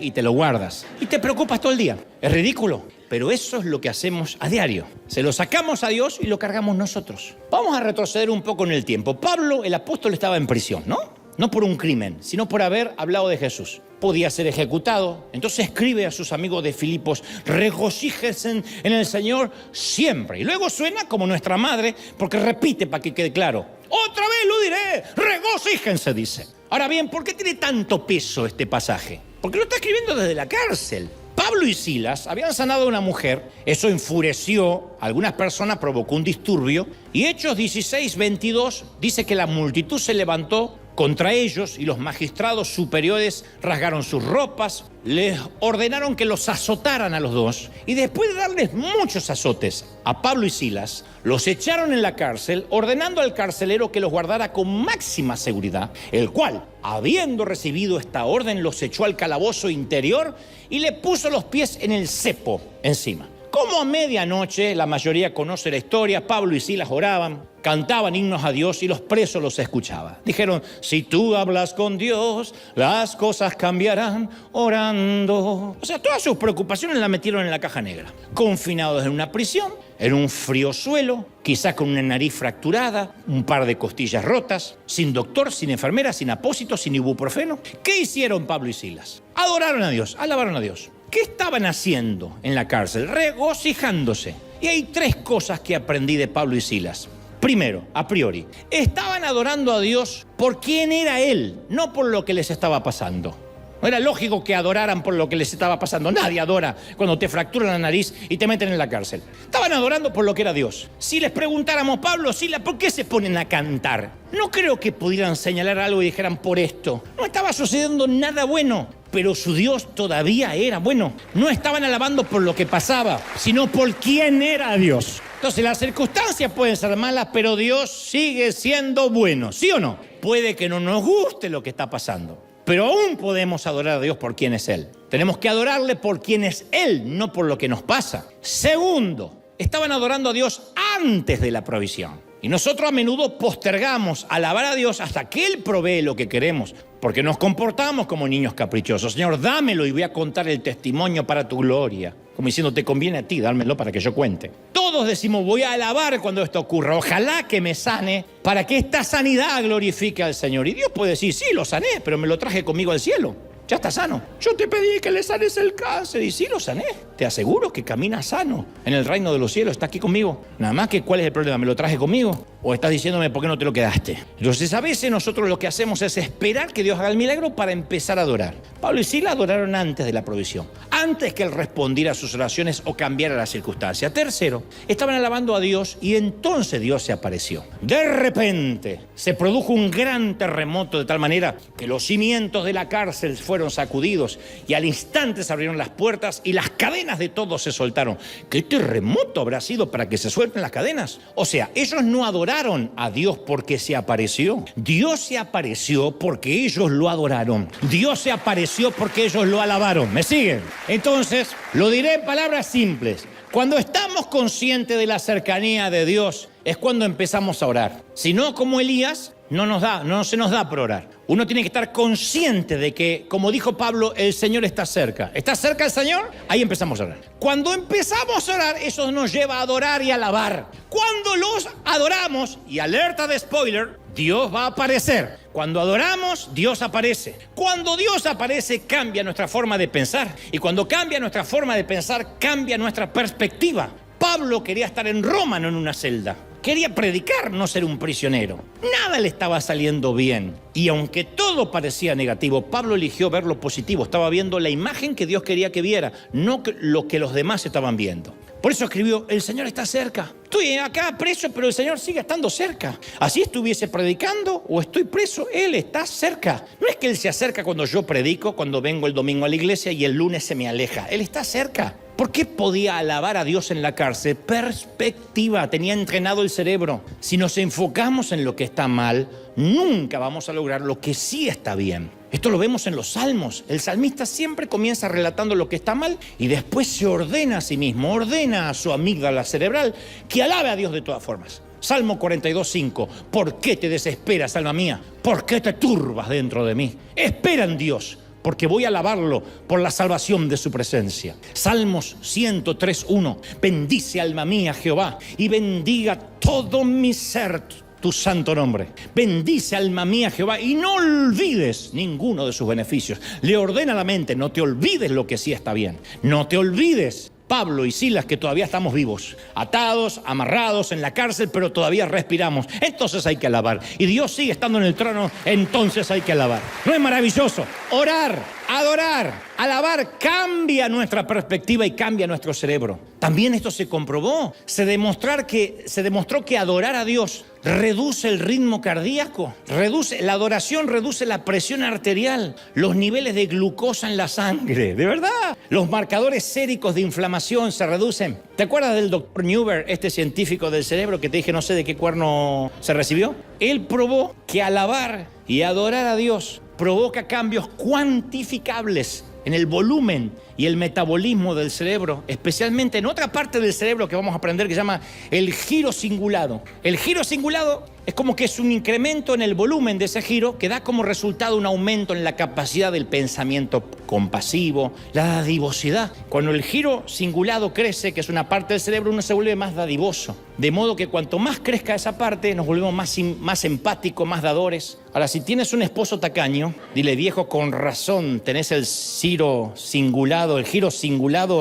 y te lo guardas. Y te preocupas todo el día. Es ridículo, pero eso es lo que hacemos a diario. Se lo sacamos a Dios y lo cargamos nosotros. Vamos a retroceder un poco en el tiempo. Pablo, el apóstol, estaba en prisión, ¿no? No por un crimen, sino por haber hablado de Jesús. Podía ser ejecutado. Entonces escribe a sus amigos de Filipos: regocíjense en el Señor siempre. Y luego suena como nuestra madre, porque repite para que quede claro: otra vez lo diré, regocíjense, dice. Ahora bien, ¿por qué tiene tanto peso este pasaje? Porque lo está escribiendo desde la cárcel. Pablo y Silas habían sanado a una mujer, eso enfureció a algunas personas, provocó un disturbio, y Hechos 16:22 dice que la multitud se levantó contra ellos y los magistrados superiores rasgaron sus ropas, les ordenaron que los azotaran a los dos, y después de darles muchos azotes a Pablo y Silas, los echaron en la cárcel, ordenando al carcelero que los guardara con máxima seguridad, el cual, habiendo recibido esta orden, los echó al calabozo interior y le puso los pies en el cepo encima. Como a medianoche, la mayoría conoce la historia, Pablo y Silas oraban, cantaban himnos a Dios y los presos los escuchaban. Dijeron: si tú hablas con Dios, las cosas cambiarán orando. O sea, todas sus preocupaciones las metieron en la caja negra. Confinados en una prisión, en un frío suelo, quizás con una nariz fracturada, un par de costillas rotas, sin doctor, sin enfermera, sin apósito, sin ibuprofeno. ¿Qué hicieron Pablo y Silas? Adoraron a Dios, alabaron a Dios. ¿Qué estaban haciendo en la cárcel? Regocijándose. Y hay tres cosas que aprendí de Pablo y Silas. Primero, a priori, estaban adorando a Dios por quién era Él, no por lo que les estaba pasando. No era lógico que adoraran por lo que les estaba pasando. Nadie adora cuando te fracturan la nariz y te meten en la cárcel. Estaban adorando por lo que era Dios. Si les preguntáramos: Pablo, Silas, ¿por qué se ponen a cantar? No creo que pudieran señalar algo y dijeran: por esto. No estaba sucediendo nada bueno, pero su Dios todavía era bueno. No estaban alabando por lo que pasaba, sino por quién era Dios. Entonces las circunstancias pueden ser malas, pero Dios sigue siendo bueno, ¿sí o no? Puede que no nos guste lo que está pasando, pero aún podemos adorar a Dios por quién es Él. Tenemos que adorarle por quién es Él, no por lo que nos pasa. Segundo, estaban adorando a Dios antes de la provisión. Y nosotros a menudo postergamos alabar a Dios hasta que Él provee lo que queremos, porque nos comportamos como niños caprichosos. Señor, dámelo y voy a contar el testimonio para tu gloria. Como diciendo: te conviene a ti, dármelo para que yo cuente. Todos decimos: voy a alabar cuando esto ocurra. Ojalá que me sane para que esta sanidad glorifique al Señor. Y Dios puede decir: sí, lo sané, pero me lo traje conmigo al cielo. Ya está sano. Yo te pedí que le sanes el cáncer y sí lo sané. Te aseguro que camina sano en el reino de los cielos. Está aquí conmigo. Nada más que, ¿cuál es el problema? ¿Me lo traje conmigo? ¿O estás diciéndome por qué no te lo quedaste? Entonces a veces nosotros lo que hacemos es esperar que Dios haga el milagro para empezar a adorar. Pablo y Silas adoraron antes de la provisión, antes que Él respondiera a sus oraciones o cambiara las circunstancias. Tercero, estaban alabando a Dios y entonces Dios se apareció. De repente se produjo un gran terremoto de tal manera que los cimientos de la cárcel fueron sacudidos y al instante se abrieron las puertas y las cadenas de todos se soltaron. ¿Qué terremoto habrá sido para que se suelten las cadenas? O sea, ellos no adoraron a Dios porque se apareció. Dios se apareció porque ellos lo adoraron. Dios se apareció porque ellos lo alabaron. ¿Me siguen? Entonces, lo diré en palabras simples. Cuando estamos conscientes de la cercanía de Dios, es cuando empezamos a orar. Si no, como Elías, no se nos da por orar. Uno tiene que estar consciente de que, como dijo Pablo, el Señor está cerca. ¿Está cerca el Señor? Ahí empezamos a orar. Cuando empezamos a orar, eso nos lleva a adorar y a alabar. Cuando los adoramos, y alerta de spoiler, Dios va a aparecer. Cuando adoramos, Dios aparece. Cuando Dios aparece, cambia nuestra forma de pensar. Y cuando cambia nuestra forma de pensar, cambia nuestra perspectiva. Pablo quería estar en Roma, no en una celda. Quería predicar, no ser un prisionero. Nada le estaba saliendo bien. Y aunque todo parecía negativo, Pablo eligió ver lo positivo. Estaba viendo la imagen que Dios quería que viera, no lo que los demás estaban viendo. Por eso escribió, el Señor está cerca. Estoy acá preso, pero el Señor sigue estando cerca. Así estuviese predicando o estoy preso, Él está cerca. No es que Él se acerca cuando yo predico, cuando vengo el domingo a la iglesia y el lunes se me aleja. Él está cerca. ¿Por qué podía alabar a Dios en la cárcel? Perspectiva, tenía entrenado el cerebro. Si nos enfocamos en lo que está mal, nunca vamos a lograr lo que sí está bien. Esto lo vemos en los salmos. El salmista siempre comienza relatando lo que está mal y después se ordena a sí mismo, ordena a su amígdala cerebral que alabe a Dios de todas formas. Salmo 42:5. ¿Por qué te desesperas, alma mía? ¿Por qué te turbas dentro de mí? Espera en Dios, porque voy a alabarlo por la salvación de su presencia. Salmos 103:1. Bendice, alma mía, Jehová, y bendiga todo mi ser tu santo nombre. Bendice, alma mía, Jehová, y no olvides ninguno de sus beneficios. Le ordena a la mente, no te olvides lo que sí está bien. No te olvides, Pablo y Silas, que todavía estamos vivos, atados, amarrados en la cárcel, pero todavía respiramos. Entonces hay que alabar. Y Dios sigue estando en el trono, entonces hay que alabar. ¿No es maravilloso? Orar, adorar, alabar cambia nuestra perspectiva y cambia nuestro cerebro. También esto se comprobó. Se demostró que adorar a Dios reduce el ritmo cardíaco, la adoración reduce la presión arterial, los niveles de glucosa en la sangre, de verdad. Los marcadores séricos de inflamación se reducen. ¿Te acuerdas del doctor Newber, este científico del cerebro que te dije no sé de qué cuerno se recibió? Él probó que alabar y adorar a Dios provoca cambios cuantificables en el volumen y el metabolismo del cerebro, especialmente en otra parte del cerebro que vamos a aprender que se llama el giro cingulado. El giro cingulado es como que es un incremento en el volumen de ese giro que da como resultado un aumento en la capacidad del pensamiento compasivo, la dadivosidad. Cuando el giro cingulado crece, que es una parte del cerebro, uno se vuelve más dadivoso. De modo que cuanto más crezca esa parte, nos volvemos más empáticos, más dadores. Ahora, si tienes un esposo tacaño, dile, viejo, con razón, tenés el giro cingulado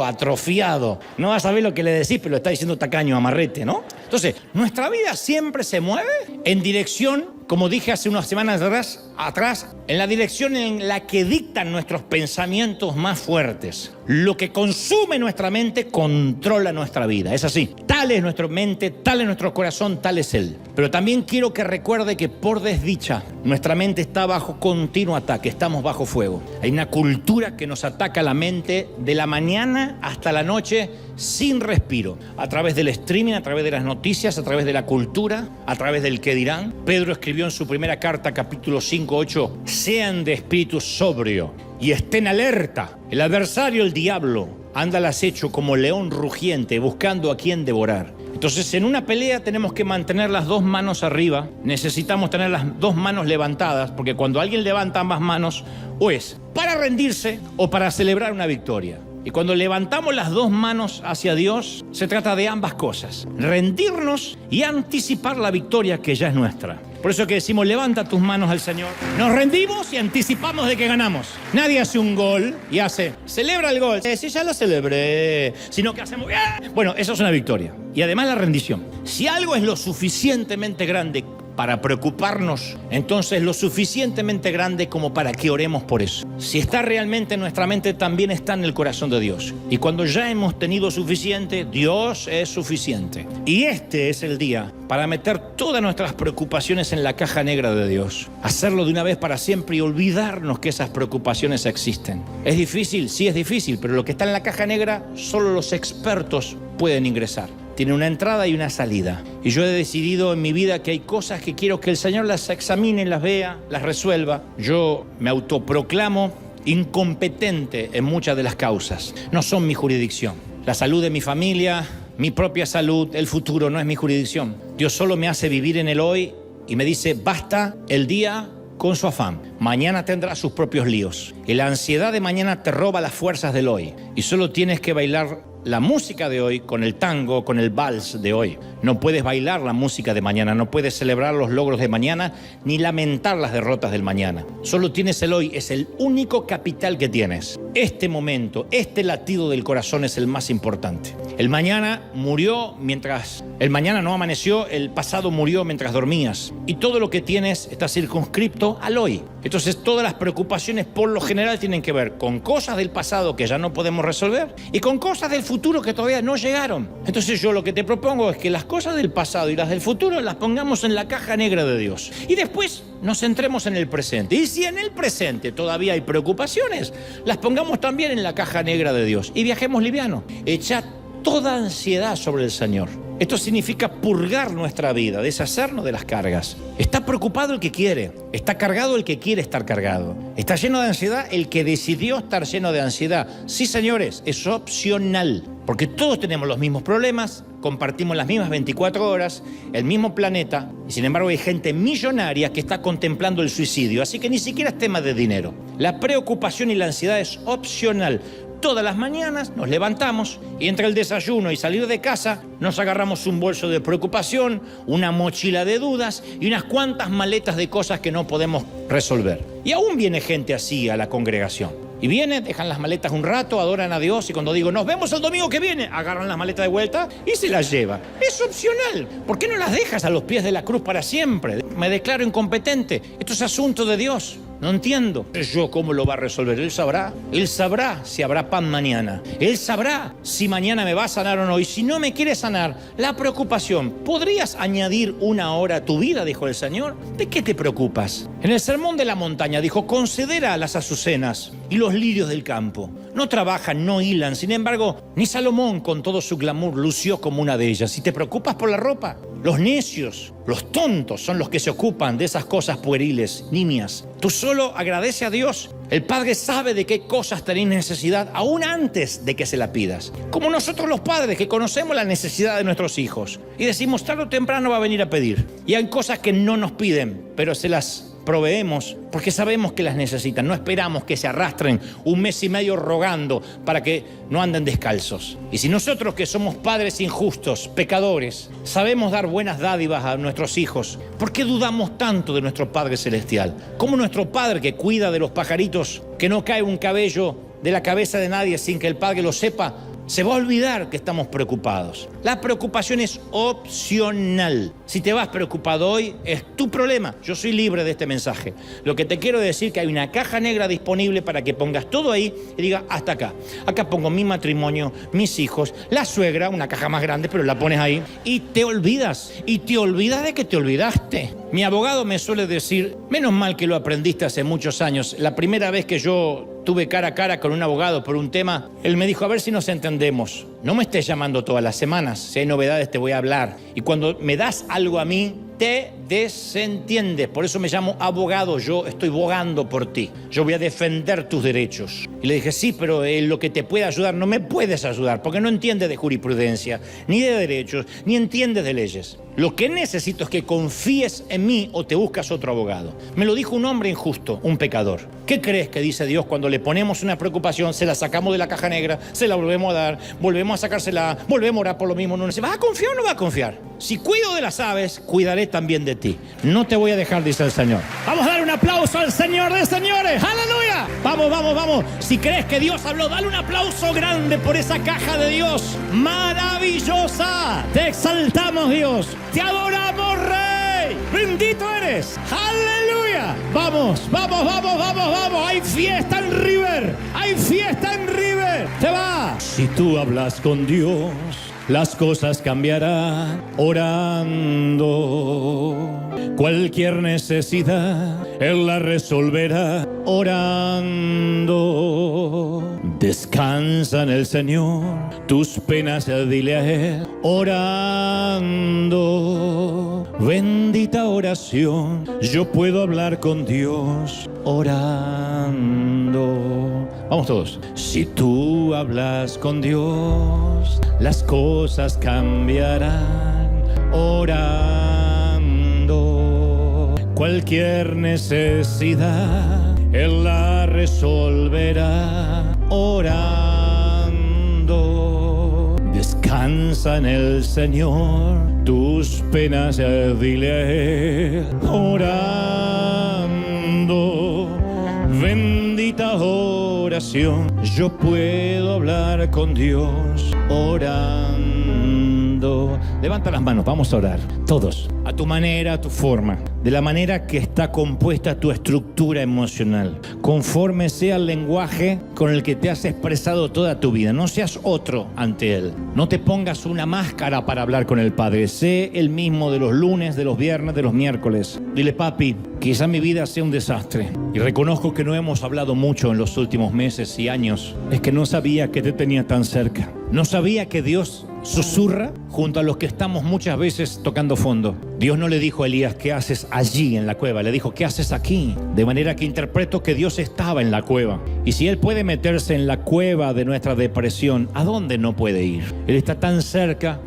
atrofiado. No vas a ver lo que le decís, pero lo está diciendo tacaño, amarrete, ¿no? Entonces, nuestra vida siempre se mueve en dirección, como dije hace unas semanas atrás, en la dirección en la que dictan nuestros pensamientos más fuertes. Lo que consume nuestra mente controla nuestra vida. Es así. Tal es nuestra mente, tal es nuestro corazón, tal es Él. Pero también quiero que recuerde que por desdicha, nuestra mente está bajo continuo ataque, estamos bajo fuego. Hay una cultura que nos ataca la mente de la mañana hasta la noche sin respiro. A través del streaming, a través de las noticias, a través de la cultura, a través del qué dirán. Pedro escribió en su primera carta, capítulo 5:8, sean de espíritu sobrio y estén alerta. El adversario, el diablo, anda al acecho como león rugiente buscando a quien devorar. Entonces, en una pelea tenemos que mantener las dos manos arriba. Necesitamos tener las dos manos levantadas, porque cuando alguien levanta ambas manos, o es para rendirse o para celebrar una victoria. Y cuando levantamos las dos manos hacia Dios, se trata de ambas cosas: rendirnos y anticipar la victoria que ya es nuestra. Por eso que decimos, levanta tus manos al Señor. Nos rendimos y anticipamos de que ganamos. Nadie hace un gol y celebra el gol. Sí, ya lo celebré. Sino que hacemos, bueno, eso es una victoria. Y además la rendición. Si algo es lo suficientemente grande para preocuparnos, entonces lo suficientemente grande como para que oremos por eso. Si está realmente en nuestra mente, también está en el corazón de Dios. Y cuando ya hemos tenido suficiente, Dios es suficiente. Y este es el día para meter todas nuestras preocupaciones en la caja negra de Dios. Hacerlo de una vez para siempre y olvidarnos que esas preocupaciones existen. ¿Es difícil? Sí, es difícil, pero lo que está en la caja negra, solo los expertos pueden ingresar. Tiene una entrada y una salida. Y yo he decidido en mi vida que hay cosas que quiero que el Señor las examine, las vea, las resuelva. Yo me autoproclamo incompetente en muchas de las causas. No son mi jurisdicción. La salud de mi familia, mi propia salud, el futuro no es mi jurisdicción. Dios solo me hace vivir en el hoy y me dice, basta el día con su afán. Mañana tendrá sus propios líos. Y la ansiedad de mañana te roba las fuerzas del hoy. Y solo tienes que bailar la música de hoy con el tango, con el vals de hoy. No puedes bailar la música de mañana, no puedes celebrar los logros de mañana, ni lamentar las derrotas del mañana. Solo tienes el hoy, es el único capital que tienes. Este momento, este latido del corazón es el más importante. El mañana murió mientras... El mañana no amaneció, el pasado murió mientras dormías. Y todo lo que tienes está circunscripto al hoy. Entonces todas las preocupaciones por lo general tienen que ver con cosas del pasado que ya no podemos resolver y con cosas del futuro que todavía no llegaron. Entonces yo lo que te propongo es que las cosas del pasado y las del futuro las pongamos en la caja negra de Dios. Y después nos centremos en el presente. Y si en el presente todavía hay preocupaciones, las pongamos también en la caja negra de Dios. Y viajemos liviano. Echa toda ansiedad sobre el Señor. Esto significa purgar nuestra vida, deshacernos de las cargas. Está preocupado el que quiere, está cargado el que quiere estar cargado. Está lleno de ansiedad el que decidió estar lleno de ansiedad. Sí, señores, es opcional, porque todos tenemos los mismos problemas, compartimos las mismas 24 horas, el mismo planeta, y sin embargo hay gente millonaria que está contemplando el suicidio, así que ni siquiera es tema de dinero. La preocupación y la ansiedad es opcional. Todas las mañanas nos levantamos y entre el desayuno y salir de casa nos agarramos un bolso de preocupación, una mochila de dudas y unas cuantas maletas de cosas que no podemos resolver. Y aún viene gente así a la congregación. Y vienen, dejan las maletas un rato, adoran a Dios y cuando digo nos vemos el domingo que viene, agarran las maletas de vuelta y se las llevan. Es opcional. ¿Por qué no las dejas a los pies de la cruz para siempre? Me declaro incompetente. Esto es asunto de Dios. No entiendo. ¿Yo cómo lo va a resolver? Él sabrá. Él sabrá si habrá pan mañana. Él sabrá si mañana me va a sanar o no. Y si no me quiere sanar, la preocupación. ¿Podrías añadir una hora a tu vida? Dijo el Señor. ¿De qué te preocupas? En el Sermón de la Montaña dijo, considera las azucenas y los lirios del campo. No trabajan, no hilan. Sin embargo, ni Salomón con todo su glamour lució como una de ellas. Si te preocupas por la ropa, los necios, los tontos son los que se ocupan de esas cosas pueriles, nimias. Tú solo agradece a Dios. El Padre sabe de qué cosas tenés necesidad aún antes de que se la pidas. Como nosotros los padres que conocemos la necesidad de nuestros hijos y decimos tarde o temprano va a venir a pedir. Y hay cosas que no nos piden, pero se las proveemos porque sabemos que las necesitan. No esperamos que se arrastren un mes y medio rogando para que no anden descalzos. Y si nosotros que somos padres injustos, pecadores, sabemos dar buenas dádivas a nuestros hijos, ¿por qué dudamos tanto de nuestro Padre Celestial? Como nuestro Padre que cuida de los pajaritos, que no cae un cabello de la cabeza de nadie sin que el Padre lo sepa, se va a olvidar que estamos preocupados. La preocupación es opcional. Si te vas preocupado hoy, es tu problema. Yo soy libre de este mensaje. Lo que te quiero decir es que hay una caja negra disponible para que pongas todo ahí y digas, hasta acá. Acá pongo mi matrimonio, mis hijos, la suegra, una caja más grande, pero la pones ahí. Y te olvidas. Y te olvidas de que te olvidaste. Mi abogado me suele decir, menos mal que lo aprendiste hace muchos años. La primera vez que yo tuve cara a cara con un abogado por un tema, él me dijo, a ver si nos entendemos. No me estés llamando todas las semanas. Si hay novedades te voy a hablar. Y cuando me das algo a mí, te desentiendes. Por eso me llamo abogado. Yo estoy bogando por ti. Yo voy a defender tus derechos. Y le dije, sí, pero lo que te puede ayudar, no me puedes ayudar, porque no entiendes de jurisprudencia, ni de derechos, ni entiendes de leyes. Lo que necesito es que confíes en mí o te buscas otro abogado. Me lo dijo un hombre injusto, un pecador. ¿Qué crees que dice Dios cuando le ponemos una preocupación, se la sacamos de la caja negra, se la volvemos a dar, volvemos a sacársela, volvemos a orar por lo mismo? No dice, ¿vas a confiar o no vas a confiar? Si cuido de las aves, cuidaré también de ti. No te voy a dejar, dice el Señor. Vamos a dar un aplauso al Señor de señores. ¡Aleluya! Vamos, vamos, vamos. Si crees que Dios habló, dale un aplauso grande por esa caja de Dios. ¡Maravillosa! Te exaltamos, Dios. Te adoramos, Rey. Bendito eres. ¡Aleluya! Vamos, vamos, vamos, vamos, vamos. Hay fiesta en River. Hay fiesta en River. Te va. Si tú hablas con Dios, las cosas cambiarán orando. Cualquier necesidad Él la resolverá orando. Descansa en el Señor, tus penas dile a Él orando. Bendita oración, yo puedo hablar con Dios orando. Vamos todos. Si tú hablas con Dios, las cosas cambiarán orando. Cualquier necesidad Él la resolverá orando. Descansa en el Señor, tus penas dile a Él orando. Bendita oración, yo puedo hablar con Dios orando. Levanta las manos, vamos a orar, todos, a tu manera, a tu forma, de la manera que está compuesta tu estructura emocional, conforme sea el lenguaje con el que te has expresado toda tu vida. No seas otro ante Él, no te pongas una máscara para hablar con el Padre, sé el mismo de los lunes, de los viernes, de los miércoles. Dile: papi, quizá mi vida sea un desastre y reconozco que no hemos hablado mucho en los últimos meses y años. Es que no sabía que te tenía tan cerca, no sabía que Dios susurra junto a los que estamos muchas veces tocando fondo. Dios no le dijo a Elías: ¿qué haces allí en la cueva? Le dijo: ¿qué haces aquí? De manera que interpreto que Dios estaba en la cueva. Y si Él puede meterse en la cueva de nuestra depresión, ¿a dónde no puede ir? Él está tan cerca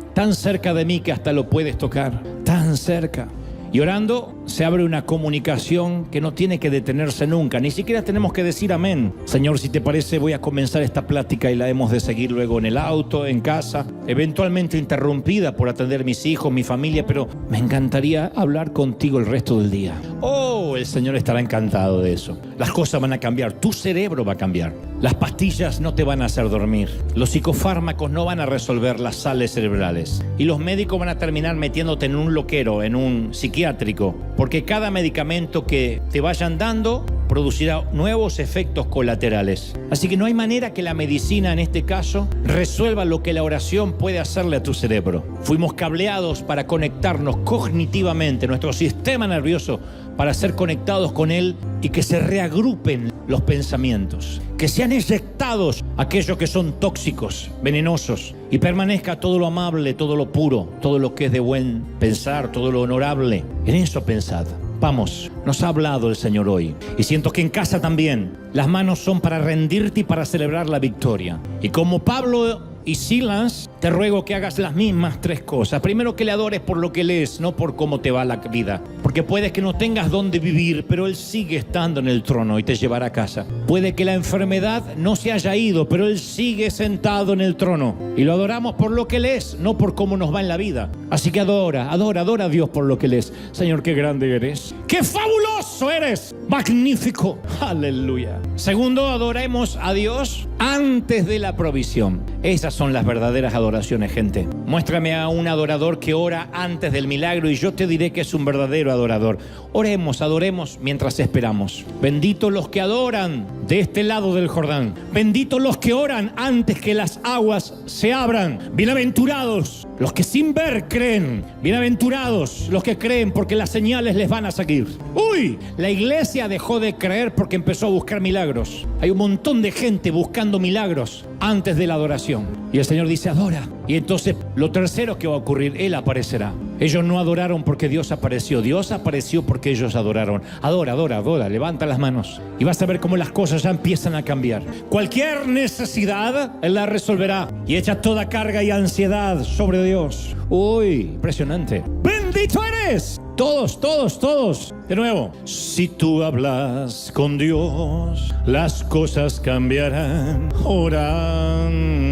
de mí que hasta lo puedes tocar, tan cerca. Y orando se abre una comunicación que no tiene que detenerse nunca. Ni siquiera tenemos que decir amén. Señor, si te parece, voy a comenzar esta plática y la hemos de seguir luego en el auto, en casa, eventualmente interrumpida por atender mis hijos, mi familia, pero me encantaría hablar contigo el resto del día. Oh, el Señor estará encantado de eso. Las cosas van a cambiar, tu cerebro va a cambiar. Las pastillas no te van a hacer dormir. Los psicofármacos no van a resolver las sales cerebrales. Y los médicos van a terminar metiéndote en un loquero, en un psiquiátrico, porque cada medicamento que te vayan dando producirá nuevos efectos colaterales. Así que no hay manera que la medicina, en este caso, resuelva lo que la oración puede hacerle a tu cerebro. Fuimos cableados para conectarnos cognitivamente, nuestro sistema nervioso, para ser conectados con Él y que se reagrupen los pensamientos, que sean eyectados aquellos que son tóxicos, venenosos, y permanezca todo lo amable, todo lo puro, todo lo que es de buen pensar, todo lo honorable. En eso pensad. Vamos, nos ha hablado el Señor hoy y siento que en casa también las manos son para rendirte y para celebrar la victoria. Y como Pablo y Silas, te ruego que hagas las mismas tres cosas. Primero, que le adores por lo que Él es, no por cómo te va la vida. Porque puede que no tengas dónde vivir, pero Él sigue estando en el trono y te llevará a casa. Puede que la enfermedad no se haya ido, pero Él sigue sentado en el trono. Y lo adoramos por lo que Él es, no por cómo nos va en la vida. Así que adora a Dios por lo que Él es. Señor, qué grande eres. ¡Qué fabuloso eres! ¡Magnífico! ¡Aleluya! Segundo, adoremos a Dios antes de la provisión. Esas son las verdaderas adoraciones, gente. Muéstrame a un adorador que ora antes del milagro y yo te diré que es un verdadero adorador. Oremos, adoremos mientras esperamos. Benditos los que adoran de este lado del Jordán. Benditos los que oran antes que las aguas se abran. Bienaventurados los que sin ver creen. Bienaventurados los que creen porque las señales les van a seguir. ¡Uy! La iglesia dejó de creer porque empezó a buscar milagros. Hay un montón de gente buscando milagros antes de la adoración. Y el Señor dice: adora. Y entonces lo tercero que va a ocurrir, Él aparecerá. Ellos no adoraron porque Dios apareció. Dios apareció porque ellos adoraron. Adora, adora, adora. Levanta las manos y vas a ver cómo las cosas ya empiezan a cambiar. Cualquier necesidad Él la resolverá y echa toda carga y ansiedad sobre Dios. Uy, impresionante. ¡Bendito eres! Todos, todos, todos. De nuevo. Si tú hablas con Dios, las cosas cambiarán. Orando.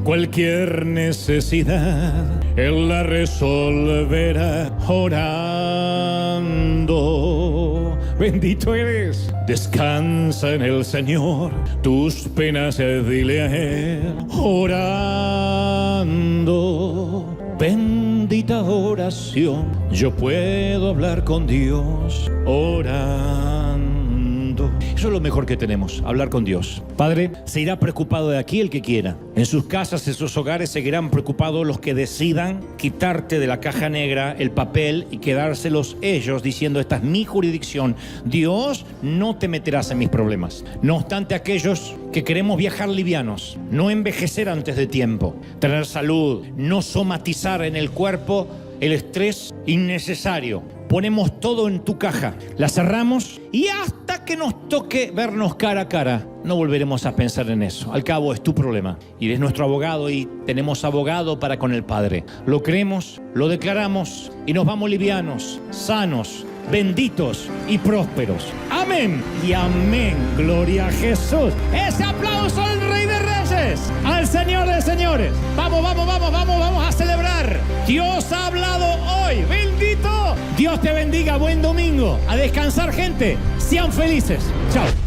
Cualquier necesidad Él la resolverá. Orando. Bendito eres. Descansa en el Señor. Tus penas dile a Él. Orando. Bendita oración, yo puedo hablar con Dios orando. Eso es lo mejor que tenemos, hablar con Dios. Padre, se irá preocupado de aquí el que quiera. En sus casas, en sus hogares, seguirán preocupados los que decidan quitarte de la caja negra el papel y quedárselos ellos diciendo: esta es mi jurisdicción. Dios, no te meterás en mis problemas. No obstante, aquellos que queremos viajar livianos, no envejecer antes de tiempo, tener salud, no somatizar en el cuerpo el estrés innecesario. Ponemos todo en tu caja, la cerramos y hasta que nos toque vernos cara a cara, no volveremos a pensar en eso. Al cabo es tu problema. Y eres nuestro abogado y tenemos abogado para con el Padre. Lo creemos, lo declaramos y nos vamos livianos, sanos, benditos y prósperos. Amén y amén. Gloria a Jesús. Ese aplauso al Rey de Reyes, al Señor de Señores. Vamos a celebrar. Dios ha hablado hoy. Bendito. Dios te bendiga. Buen domingo. A descansar, gente. Sean felices. Chao.